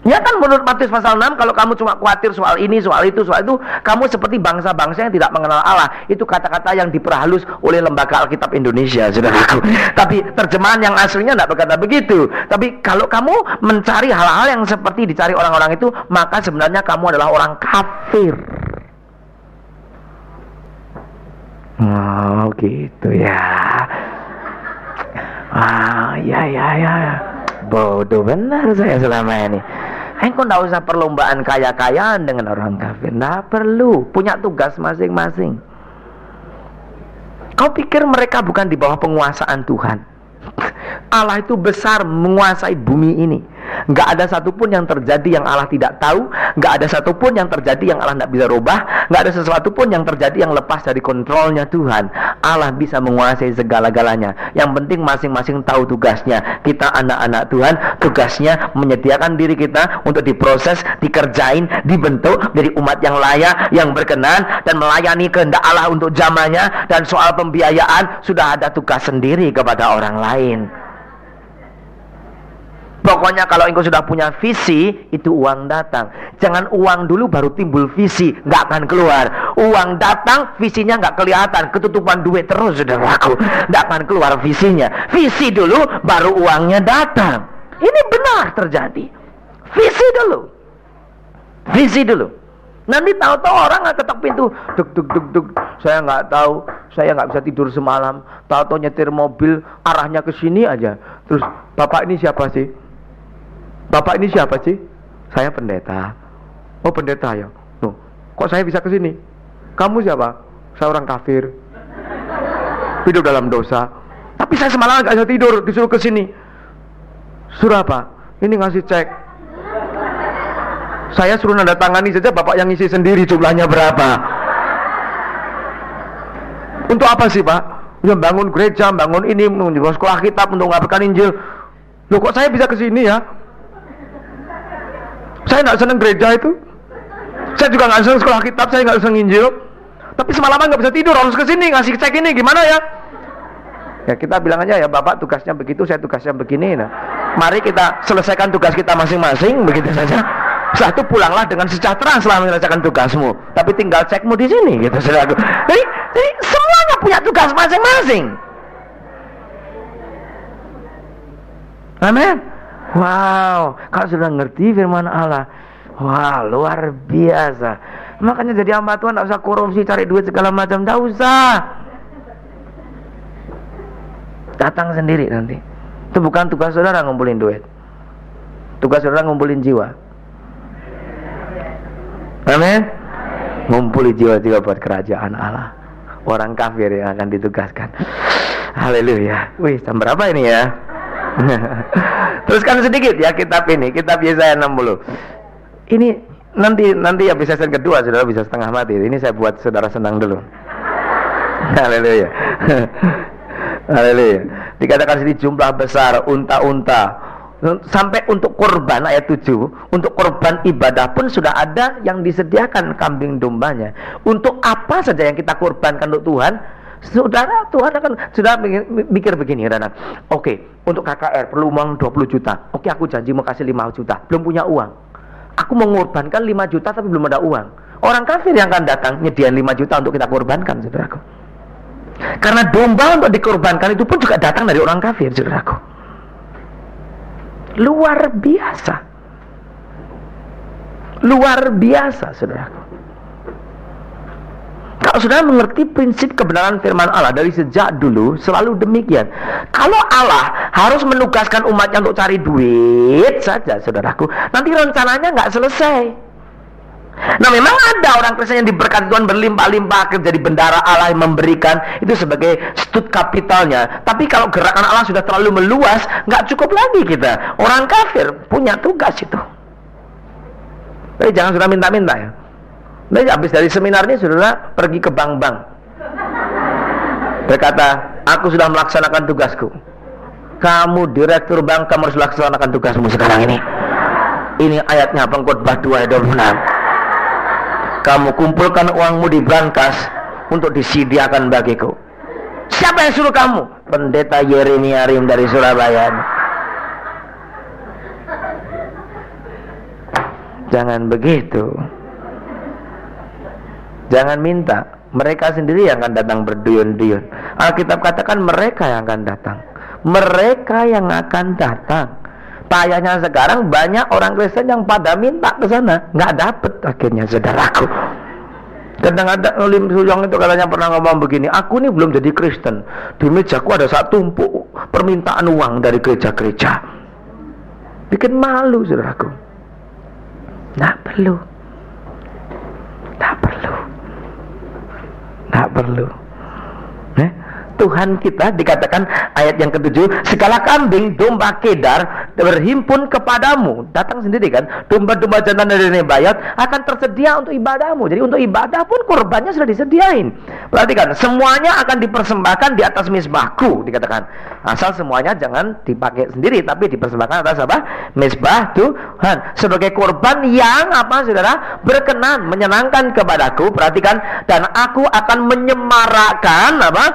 [SPEAKER 1] Ya kan, menurut Matius pasal 6, kalau kamu cuma khawatir soal ini, soal itu, kamu seperti bangsa-bangsa yang tidak mengenal Allah. Itu kata-kata yang diperhalus oleh Lembaga Alkitab Indonesia, saudaraku. Tapi terjemahan yang aslinya tidak berkata begitu. Tapi kalau kamu mencari hal-hal yang seperti dicari orang-orang itu, maka sebenarnya kamu adalah orang kafir. Oh gitu ya. Ya. Bodoh benar saya selama ini. Engkau tidak usah perlombaan kaya-kayaan dengan orang kafir. Tidak perlu. Punya tugas masing-masing. Kau pikir mereka bukan di bawah penguasaan Tuhan? Allah itu besar, menguasai bumi ini. Nggak ada satupun yang terjadi yang Allah tidak tahu. Nggak ada satupun yang terjadi yang Allah tidak bisa rubah. Nggak ada sesuatu pun yang terjadi yang lepas dari kontrolnya Tuhan. Allah bisa menguasai segala-galanya. Yang penting masing-masing tahu tugasnya. Kita anak-anak Tuhan, tugasnya menyediakan diri kita untuk diproses, dikerjain, dibentuk dari umat yang layak, yang berkenan, dan melayani kehendak Allah untuk zamannya. Dan soal pembiayaan sudah ada tugas sendiri kepada orang lain. Pokoknya kalau engkau sudah punya visi, itu uang datang. Jangan uang dulu baru timbul visi, nggak akan keluar. Uang datang, visinya nggak kelihatan, ketutupan duit terus, saudaraku. Nggak akan keluar visinya. Visi dulu, baru uangnya datang. Ini benar terjadi. Visi dulu. Nanti tahu-tahu orang nggak ketok pintu, duk. Saya nggak tahu, saya nggak bisa tidur semalam. Tahu-tahu nyetir mobil arahnya ke sini aja. Terus, bapak ini siapa sih? Saya pendeta. Oh, pendeta ya. Loh, kok saya bisa ke sini? Kamu siapa? Saya orang kafir. Hidup dalam dosa. Tapi saya semalam nggak bisa tidur, disuruh ke sini. Suruh apa? Ini ngasih cek. Saya suruh nanda tangani saja, bapak yang ngisi sendiri jumlahnya berapa. Untuk apa sih, Pak? Ya, bangun gereja, bangun ini, bangun sekolah kitab untuk mengabarkan Injil. Loh, kok saya bisa ke sini ya? Saya nggak seneng gereja itu. Saya juga nggak seneng sekolah kitab, saya nggak seneng Injil. Tapi semalaman nggak bisa tidur, harus ke sini ngasih cek ini, gimana ya? Ya kita bilang aja ya, bapak tugasnya begitu, saya tugasnya begini. Nah, mari kita selesaikan tugas kita masing-masing, begitu saja. Setelah itu pulanglah dengan sejahtera setelah menyelesaikan tugasmu. Tapi tinggal cekmu di sini, gitu saudaraku. Jadi semuanya punya tugas masing-masing. Amin. Wow, kalau sudah ngerti firman Allah, wah, luar biasa. Makanya jadi hamba Tuhan tidak usah korupsi, cari duit segala macam, tidak usah. Datang sendiri nanti. Itu bukan tugas saudara ngumpulin duit. Tugas saudara ngumpulin jiwa. Amin. Ngumpulin jiwa-jiwa buat kerajaan Allah. Orang kafir yang akan ditugaskan. Haleluya. Wih, jam berapa ini ya? Teruskan sedikit ya kitab ini, kitab Yesaya 60. Ini nanti ya bisa yang kedua, saudara bisa setengah mati. Ini saya buat saudara senang dulu. Haleluya. Haleluya. Dikatakan sini jumlah besar unta-unta. Sampai untuk korban ayat 7, untuk korban ibadah pun sudah ada yang disediakan kambing dombanya. Untuk apa saja yang kita korbankan untuk Tuhan, saudara, Tuhan akan sudah mikir begini, saudara. Oke, untuk KKR perlu uang 20 juta. Oke, aku janji mau kasih 5 juta. Belum punya uang. Aku mengorbankan 5 juta tapi belum ada uang. Orang kafir yang akan datang nyediain 5 juta untuk kita korbankan, saudaraku. Karena domba untuk dikorbankan itu pun juga datang dari orang kafir, saudaraku. Luar biasa. Luar biasa, saudaraku. Kalau saudara mengerti prinsip kebenaran firman Allah dari sejak dulu, selalu demikian. Kalau Allah harus menugaskan umatnya untuk cari duit saja, saudaraku, nanti rencananya nggak selesai. Nah, memang ada orang Kristen yang diberkati Tuhan berlimpah-limpah jadi bendara Allah yang memberikan itu sebagai stud kapitalnya. Tapi kalau gerakan Allah sudah terlalu meluas, nggak cukup lagi kita. Orang kafir punya tugas itu. Tapi jangan sudah minta-minta ya. Nah, habis dari seminar ini saudara pergi ke bank-bank. Berkata, aku sudah melaksanakan tugasku. Kamu direktur bank, kamu harus melaksanakan tugasmu sekarang ini. Ini ayatnya Pengkhotbah 2 ayat 26. Kamu kumpulkan uangmu di brankas untuk disediakan bagiku. Siapa yang suruh kamu? Pendeta Yeremia Rim dari Surabaya. Jangan begitu. Jangan minta. Mereka sendiri yang akan datang berduyun-duyun. Alkitab katakan mereka yang akan datang. Mereka yang akan datang. Payahnya sekarang banyak orang Kristen yang pada minta ke sana, nggak dapet akhirnya, saudaraku. Kadang-kadang Lim Suyong itu katanya pernah ngomong begini, aku ini belum jadi Kristen, di mejaku ada satu tumpuk permintaan uang dari gereja-gereja. Bikin malu, saudaraku. Nggak perlu. Tuhan kita dikatakan ayat yang ke-7, segala kambing domba kedar berhimpun kepadamu. Datang sendiri kan, domba-domba jantan dari Nebayot akan tersedia untuk ibadahmu. Jadi untuk ibadah pun korbannya sudah disediain. Perhatikan, semuanya akan dipersembahkan di atas mezbahku, dikatakan. Asal semuanya jangan dipakai sendiri, tapi dipersembahkan atas apa? Mezbah Tuhan, sebagai korban yang apa, saudara? Berkenan, menyenangkan kepadaku. Perhatikan, dan aku akan menyemarakkan apa?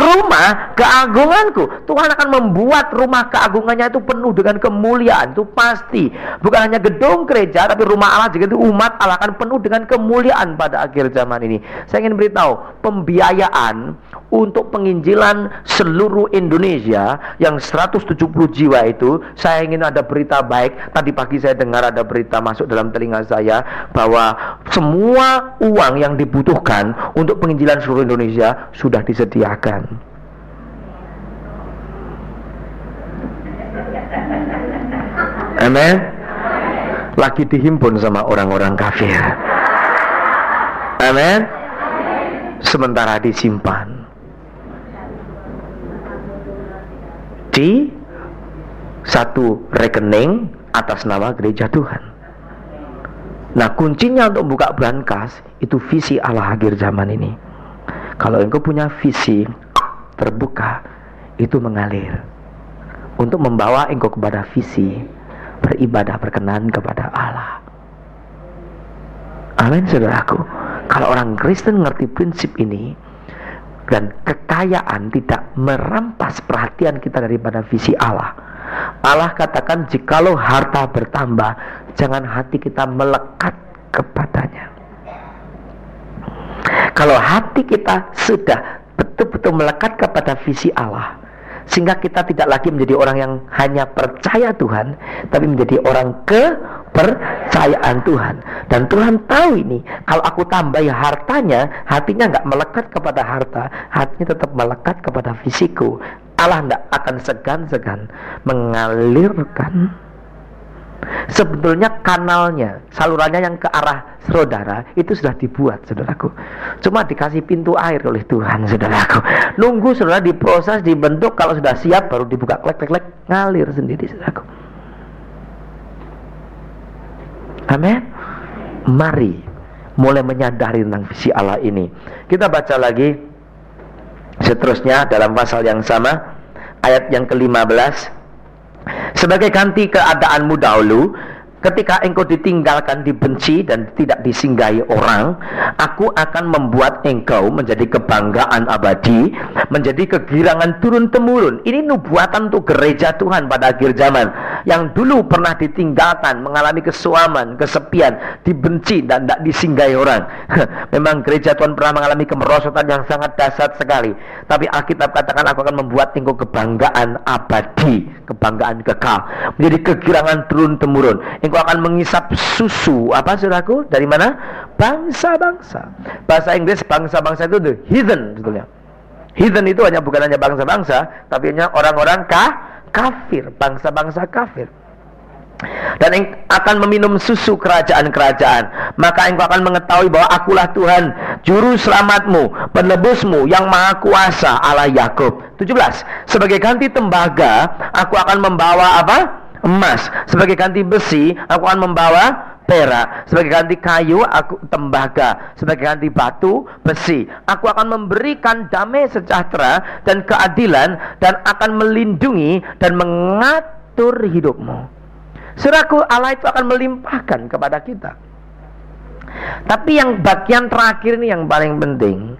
[SPEAKER 1] Rumah keagunganku. Tuhan akan membuat rumah keagungannya itu penuh dengan kemuliaan. Itu pasti. Bukan hanya gedung gereja, tapi rumah Allah juga itu umat Allah akan penuh dengan kemuliaan pada akhir zaman ini. Saya ingin beritahu, pembiayaan untuk penginjilan seluruh Indonesia yang 170 jiwa itu, saya ingin ada berita baik. Tadi pagi saya dengar ada berita masuk dalam telinga saya bahwa semua uang yang dibutuhkan untuk penginjilan seluruh Indonesia sudah disediakan. Amin. Lagi dihimpun sama orang-orang kafir. Amin. Sementara disimpan di satu rekening atas nama gereja Tuhan. Nah, kuncinya untuk buka brankas itu visi Allah akhir zaman ini. Kalau engkau punya visi terbuka, itu mengalir untuk membawa engkau kepada visi beribadah berkenan kepada Allah. Amin, saudaraku. Kalau orang Kristen ngerti prinsip ini, dan kekayaan tidak merampas perhatian kita daripada visi Allah. Allah katakan, jikalau harta bertambah, jangan hati kita melekat kepadanya. Kalau hati kita sudah betul-betul melekat kepada visi Allah, sehingga kita tidak lagi menjadi orang yang hanya percaya Tuhan, tapi menjadi orang kepercayaan Tuhan. Dan Tuhan tahu ini, kalau aku tambah hartanya, hatinya nggak melekat kepada harta, hatinya tetap melekat kepada visiku. Allah nggak akan segan-segan mengalirkan Sebetulnya kanalnya, salurannya yang ke arah saudara itu sudah dibuat, saudaraku. Cuma dikasih pintu air oleh Tuhan, saudaraku. Nunggu saudara diproses, dibentuk, kalau sudah siap baru dibuka, klek, ngalir sendiri, saudaraku. Amin. Mari mulai menyadari tentang visi Allah ini. Kita baca lagi seterusnya dalam pasal yang sama, ayat yang ke-15. Sebagai ganti keadaanmu dahulu, ketika engkau ditinggalkan, dibenci, dan tidak disinggahi orang, aku akan membuat engkau menjadi kebanggaan abadi, menjadi kegirangan turun-temurun. Ini nubuatan untuk gereja Tuhan pada akhir zaman, yang dulu pernah ditinggalkan, mengalami kesuaman, kesepian, dibenci, dan tidak disinggahi orang. Memang gereja Tuhan pernah mengalami kemerosotan yang sangat dahsyat sekali. Tapi Alkitab katakan, aku akan membuat engkau kebanggaan abadi, kebanggaan kekal, menjadi kegirangan turun-temurun. Engkau akan mengisap susu, apa saudaraku? Dari mana? Bangsa-bangsa. Bahasa Inggris bangsa-bangsa itu the heathen, sebetulnya. Heathen itu bukan hanya bangsa-bangsa, tapi hanya orang-orang kafir, bangsa-bangsa kafir. Dan akan meminum susu kerajaan-kerajaan. Maka engkau akan mengetahui bahwa akulah Tuhan, juru selamatmu, penebusmu, yang maha kuasa, Allah Yakub. 17. Sebagai ganti tembaga, aku akan membawa apa? Emas. Sebagai ganti besi, aku akan membawa perak. Sebagai ganti kayu, aku tembaga. Sebagai ganti batu, besi. Aku akan memberikan damai sejahtera dan keadilan, dan akan melindungi dan mengatur hidupmu. Saudaraku, Allah itu akan melimpahkan kepada kita. Tapi yang bagian terakhir ini yang paling penting.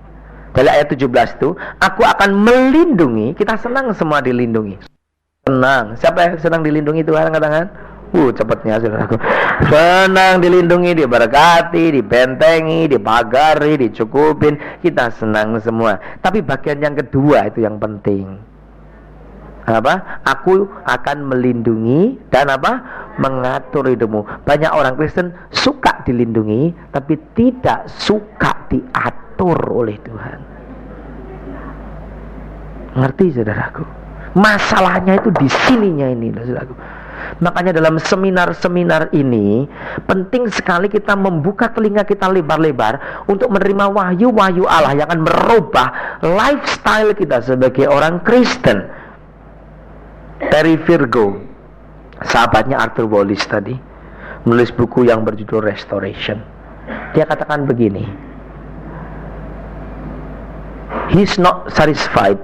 [SPEAKER 1] Dari ayat 17 itu, aku akan melindungi. Kita senang semua dilindungi. Senang. Siapa yang senang dilindungi Tuhan? Angkat tangan. Cepatnya saudaraku. Senang dilindungi, diberkati, dibentengi, dipagari, dicukupin. Kita senang semua. Tapi bagian yang kedua itu yang penting. Apa? Aku akan melindungi dan apa? Mengatur hidupmu. Banyak orang Kristen suka dilindungi, tapi tidak suka diatur oleh Tuhan. Ngerti saudaraku? Masalahnya itu di sininya ini, saudaraku. Makanya dalam seminar-seminar ini penting sekali kita membuka telinga kita lebar-lebar untuk menerima wahyu-wahyu Allah yang akan merubah lifestyle kita sebagai orang Kristen. Terry Virgo, sahabatnya Arthur Wallis tadi, menulis buku yang berjudul Restoration. Dia katakan begini, he's not satisfied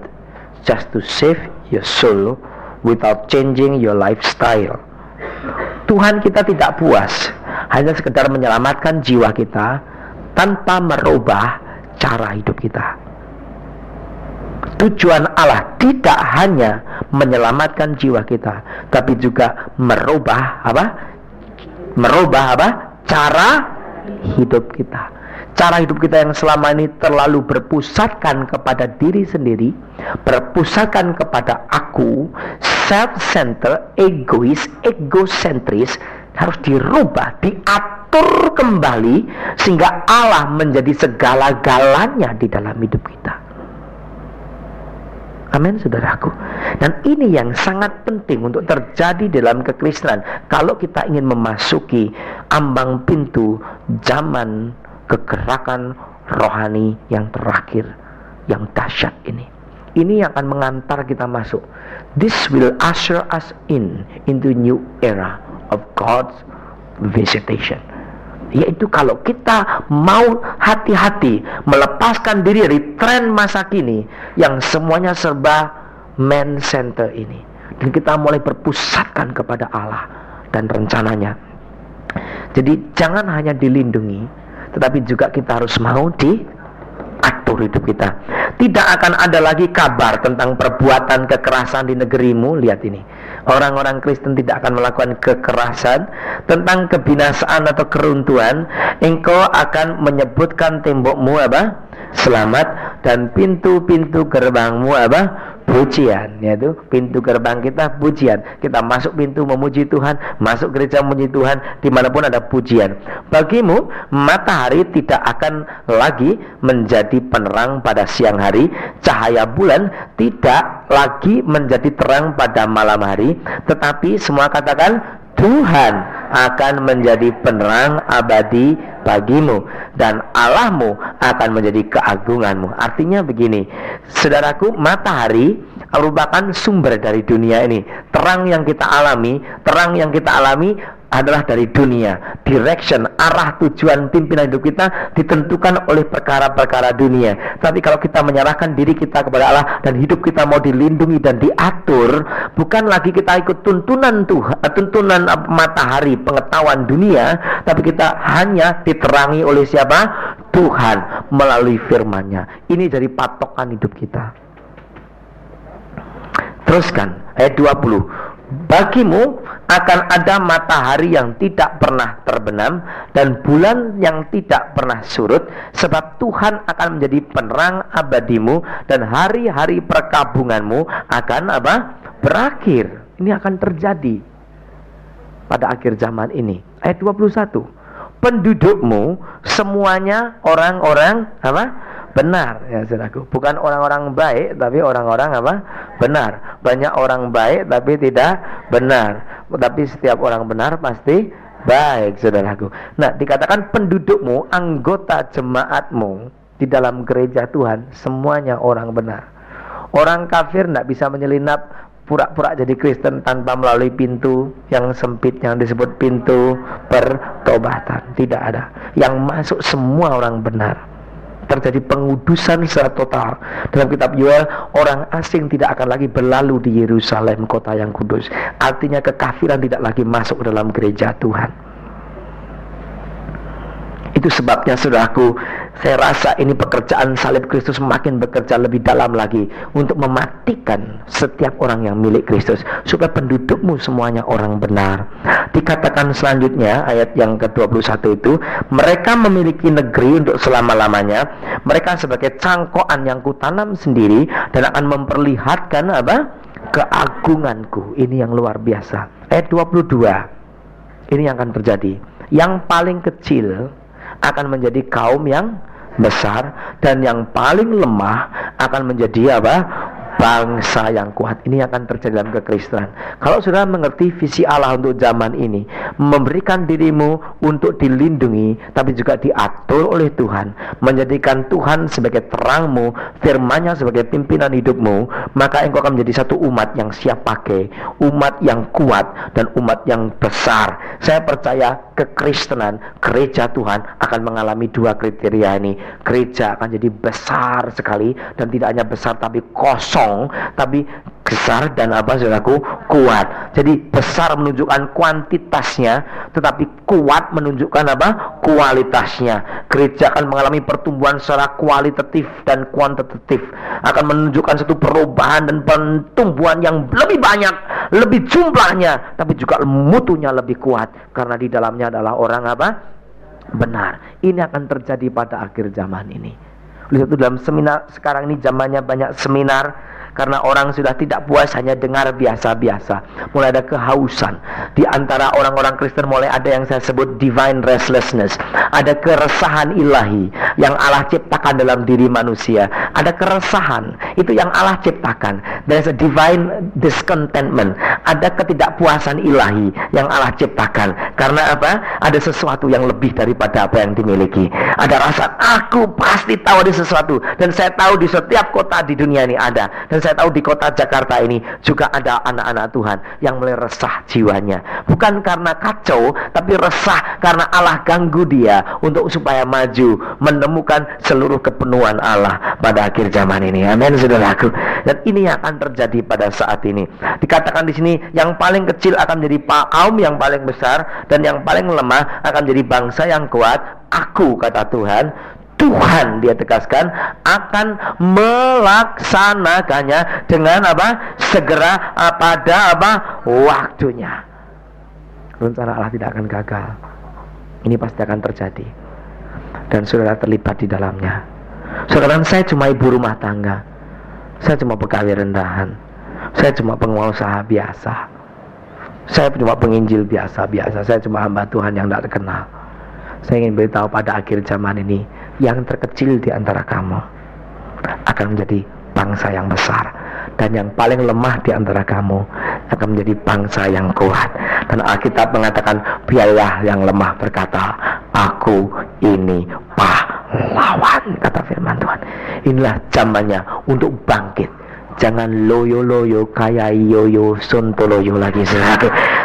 [SPEAKER 1] just to save your soul without changing your lifestyle. Tuhan kita tidak puas hanya sekedar menyelamatkan jiwa kita tanpa merubah cara hidup kita. Tujuan Allah tidak hanya menyelamatkan jiwa kita, tapi juga merubah cara hidup kita. Cara hidup kita yang selama ini terlalu berpusatkan kepada diri sendiri, berpusatkan kepada aku, self-centered, egois, egosentris, harus dirubah, diatur kembali sehingga Allah menjadi segala-galanya di dalam hidup kita. Amin, saudaraku. Dan ini yang sangat penting untuk terjadi dalam kekristenan. Kalau kita ingin memasuki ambang pintu zaman kegerakan rohani yang terakhir, yang dahsyat ini. Ini yang akan mengantar kita masuk. This will usher us into new era of God's visitation. Yaitu kalau kita mau hati-hati melepaskan diri dari tren masa kini yang semuanya serba man center ini, dan kita mulai berpusatkan kepada Allah dan rencananya. Jadi jangan hanya dilindungi, tetapi juga kita harus mau diatur hidup kita. Tidak akan ada lagi kabar tentang perbuatan kekerasan di negerimu. Lihat ini, orang-orang Kristen tidak akan melakukan kekerasan. Tentang kebinasaan atau keruntuhan, engkau akan menyebutkan tembokmu apa? Selamat, dan pintu-pintu gerbangmu apa? Pujian. Yaitu pintu gerbang kita pujian. Kita masuk pintu memuji Tuhan, masuk gereja memuji Tuhan, dimanapun ada pujian. Bagimu matahari tidak akan lagi menjadi penerang pada siang hari, cahaya bulan tidak lagi menjadi terang pada malam hari, tetapi semua katakan Tuhan akan menjadi penerang abadi bagimu, dan Allahmu akan menjadi keagunganmu. Artinya begini, saudaraku, matahari merupakan sumber dari dunia ini. Terang yang kita alami adalah dari dunia. Direction, arah, tujuan, pimpinan hidup kita ditentukan oleh perkara-perkara dunia. Tapi kalau kita menyerahkan diri kita kepada Allah dan hidup kita mau dilindungi dan diatur, bukan lagi kita ikut tuntunan tuntunan matahari, pengetahuan dunia, tapi kita hanya diterangi oleh siapa? Tuhan melalui firman-Nya. Ini jadi patokan hidup kita. Teruskan ayat 20. Bagimu akan ada matahari yang tidak pernah terbenam dan bulan yang tidak pernah surut, sebab Tuhan akan menjadi penerang abadimu dan hari-hari perkabunganmu akan berakhir. Ini akan terjadi pada akhir zaman ini. Ayat 21. Pendudukmu semuanya orang-orang benar, ya saudaraku. Bukan orang-orang baik, tapi orang-orang benar. Banyak orang baik tapi tidak benar. Tapi setiap orang benar pasti baik, saudaraku. Nah, dikatakan pendudukmu, anggota jemaatmu di dalam gereja Tuhan, semuanya orang benar. Orang kafir tidak bisa menyelinap pura-pura jadi Kristen tanpa melalui pintu yang sempit yang disebut pintu pertobatan. Tidak ada. Yang masuk semua orang benar. Terjadi pengudusan secara total. Dalam kitab Yoel, orang asing tidak akan lagi berlalu di Yerusalem, kota yang kudus. Artinya kekafiran tidak lagi masuk ke dalam gereja Tuhan. Itu sebabnya, saudaraku, saya rasa ini pekerjaan salib Kristus makin bekerja lebih dalam lagi untuk mematikan setiap orang yang milik Kristus, supaya pendudukmu semuanya orang benar. Dikatakan selanjutnya ayat yang ke-21 itu, mereka memiliki negeri untuk selama-lamanya, mereka sebagai cangkokan yang kutanam sendiri dan akan memperlihatkan keagunganku. Ini yang luar biasa. Ayat 22, ini yang akan terjadi. Yang paling kecil akan menjadi kaum yang besar, dan yang paling lemah akan menjadi bangsa yang kuat. Ini akan terjadi dalam kekristenan. Kalau saudara mengerti visi Allah untuk zaman ini, memberikan dirimu untuk dilindungi tapi juga diatur oleh Tuhan, menjadikan Tuhan sebagai terangmu, firman-Nya sebagai pimpinan hidupmu, maka engkau akan menjadi satu umat yang siap pakai, umat yang kuat dan umat yang besar. Saya percaya kekristenan, gereja Tuhan akan mengalami dua kriteria ini. Gereja akan jadi besar sekali, dan tidak hanya besar tapi kosong, tapi besar dan saudaraku, kuat. Jadi besar menunjukkan kuantitasnya, tetapi kuat menunjukkan kualitasnya. Gereja akan mengalami pertumbuhan secara kualitatif dan kuantitatif, akan menunjukkan satu perubahan dan pertumbuhan yang lebih banyak, lebih jumlahnya, tapi juga mutunya lebih kuat, karena di dalamnya adalah orang benar. Ini akan terjadi pada akhir zaman ini. Lihat dalam seminar sekarang ini, zamannya banyak seminar, karena orang sudah tidak puas hanya dengar biasa-biasa. Mulai ada kehausan. Di antara orang-orang Kristen mulai ada yang saya sebut divine restlessness. Ada keresahan ilahi yang Allah ciptakan dalam diri manusia. Ada keresahan, itu yang Allah ciptakan. There's a divine discontentment. Ada ketidakpuasan ilahi yang Allah ciptakan. Karena ada sesuatu yang lebih daripada apa yang dimiliki. Ada rasa, aku pasti tahu ada sesuatu, dan saya tahu di setiap kota di dunia ini ada. Dan saya tahu di kota Jakarta ini juga ada anak-anak Tuhan yang mulai resah jiwanya. Bukan karena kacau, tapi resah karena Allah ganggu dia untuk supaya maju, menemukan seluruh kepenuhan Allah pada akhir zaman ini. Amin, saudaraku. Dan ini yang akan terjadi pada saat ini. Dikatakan di sini, yang paling kecil akan menjadi kaum yang paling besar, dan yang paling lemah akan menjadi bangsa yang kuat. Aku, kata Tuhan, Tuhan, dia tegaskan, akan melaksanakannya dengan segera pada waktunya. Rencana Allah tidak akan gagal. Ini pasti akan terjadi, dan saudara terlibat di dalamnya. Saudara, saya cuma ibu rumah tangga, saya cuma pegawai rendahan, saya cuma pengusaha biasa, saya cuma penginjil biasa-biasa, saya cuma hamba Tuhan yang tidak terkenal. Saya ingin beritahu pada akhir zaman ini, yang terkecil di antara kamu akan menjadi bangsa yang besar, dan yang paling lemah di antara kamu akan menjadi bangsa yang kuat. Dan Alkitab mengatakan, biarlah yang lemah berkata, aku ini pahlawan, kata firman Tuhan. Inilah zamannya untuk bangkit. Jangan loyo-loyo kayak yoyo sontoloyo lagi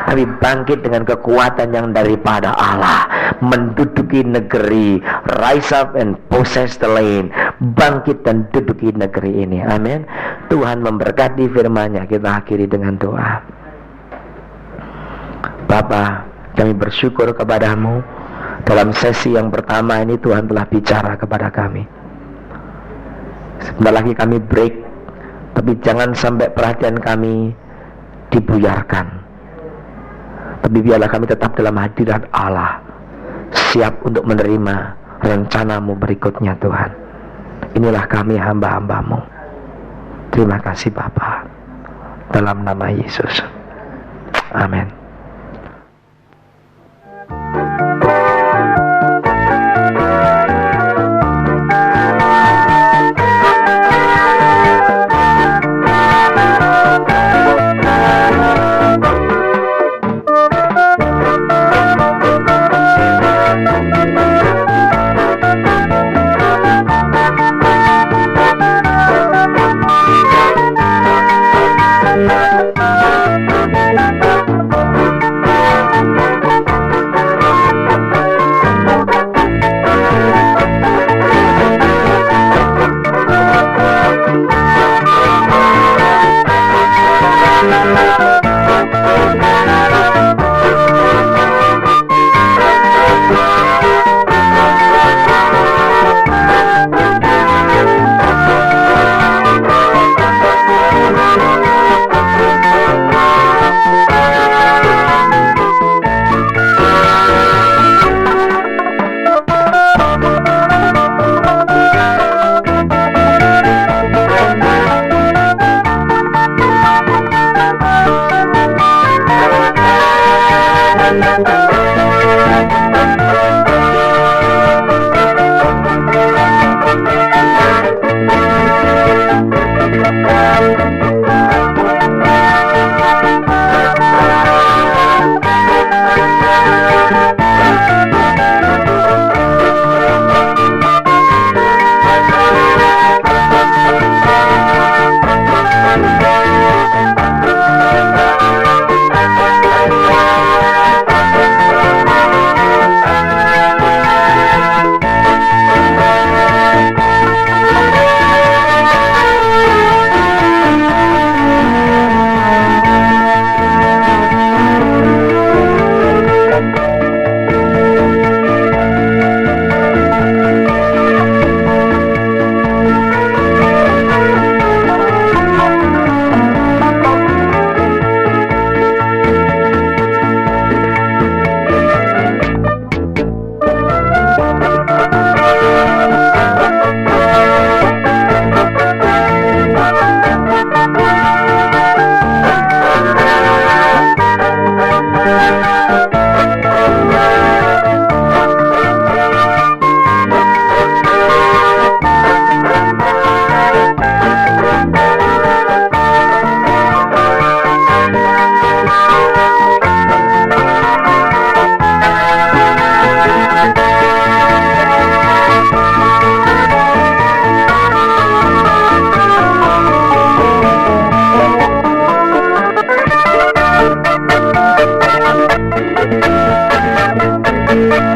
[SPEAKER 1] tapi bangkit dengan kekuatan yang daripada Allah, menduduki negeri, rise up and possess the land, bangkit dan duduki negeri ini. Amin. Tuhan memberkati firman-Nya. Kita akhiri dengan doa. Bapa, kami bersyukur kepadamu. Dalam sesi yang pertama ini Tuhan telah bicara kepada kami. Sebentar lagi kami break, tapi jangan sampai perhatian kami dibuyarkan. Tapi biarlah kami tetap dalam hadirat Allah, siap untuk menerima rencanamu berikutnya Tuhan. Inilah kami hamba-hambamu. Terima kasih Bapa. Dalam nama Yesus. Amin.
[SPEAKER 2] Thank you.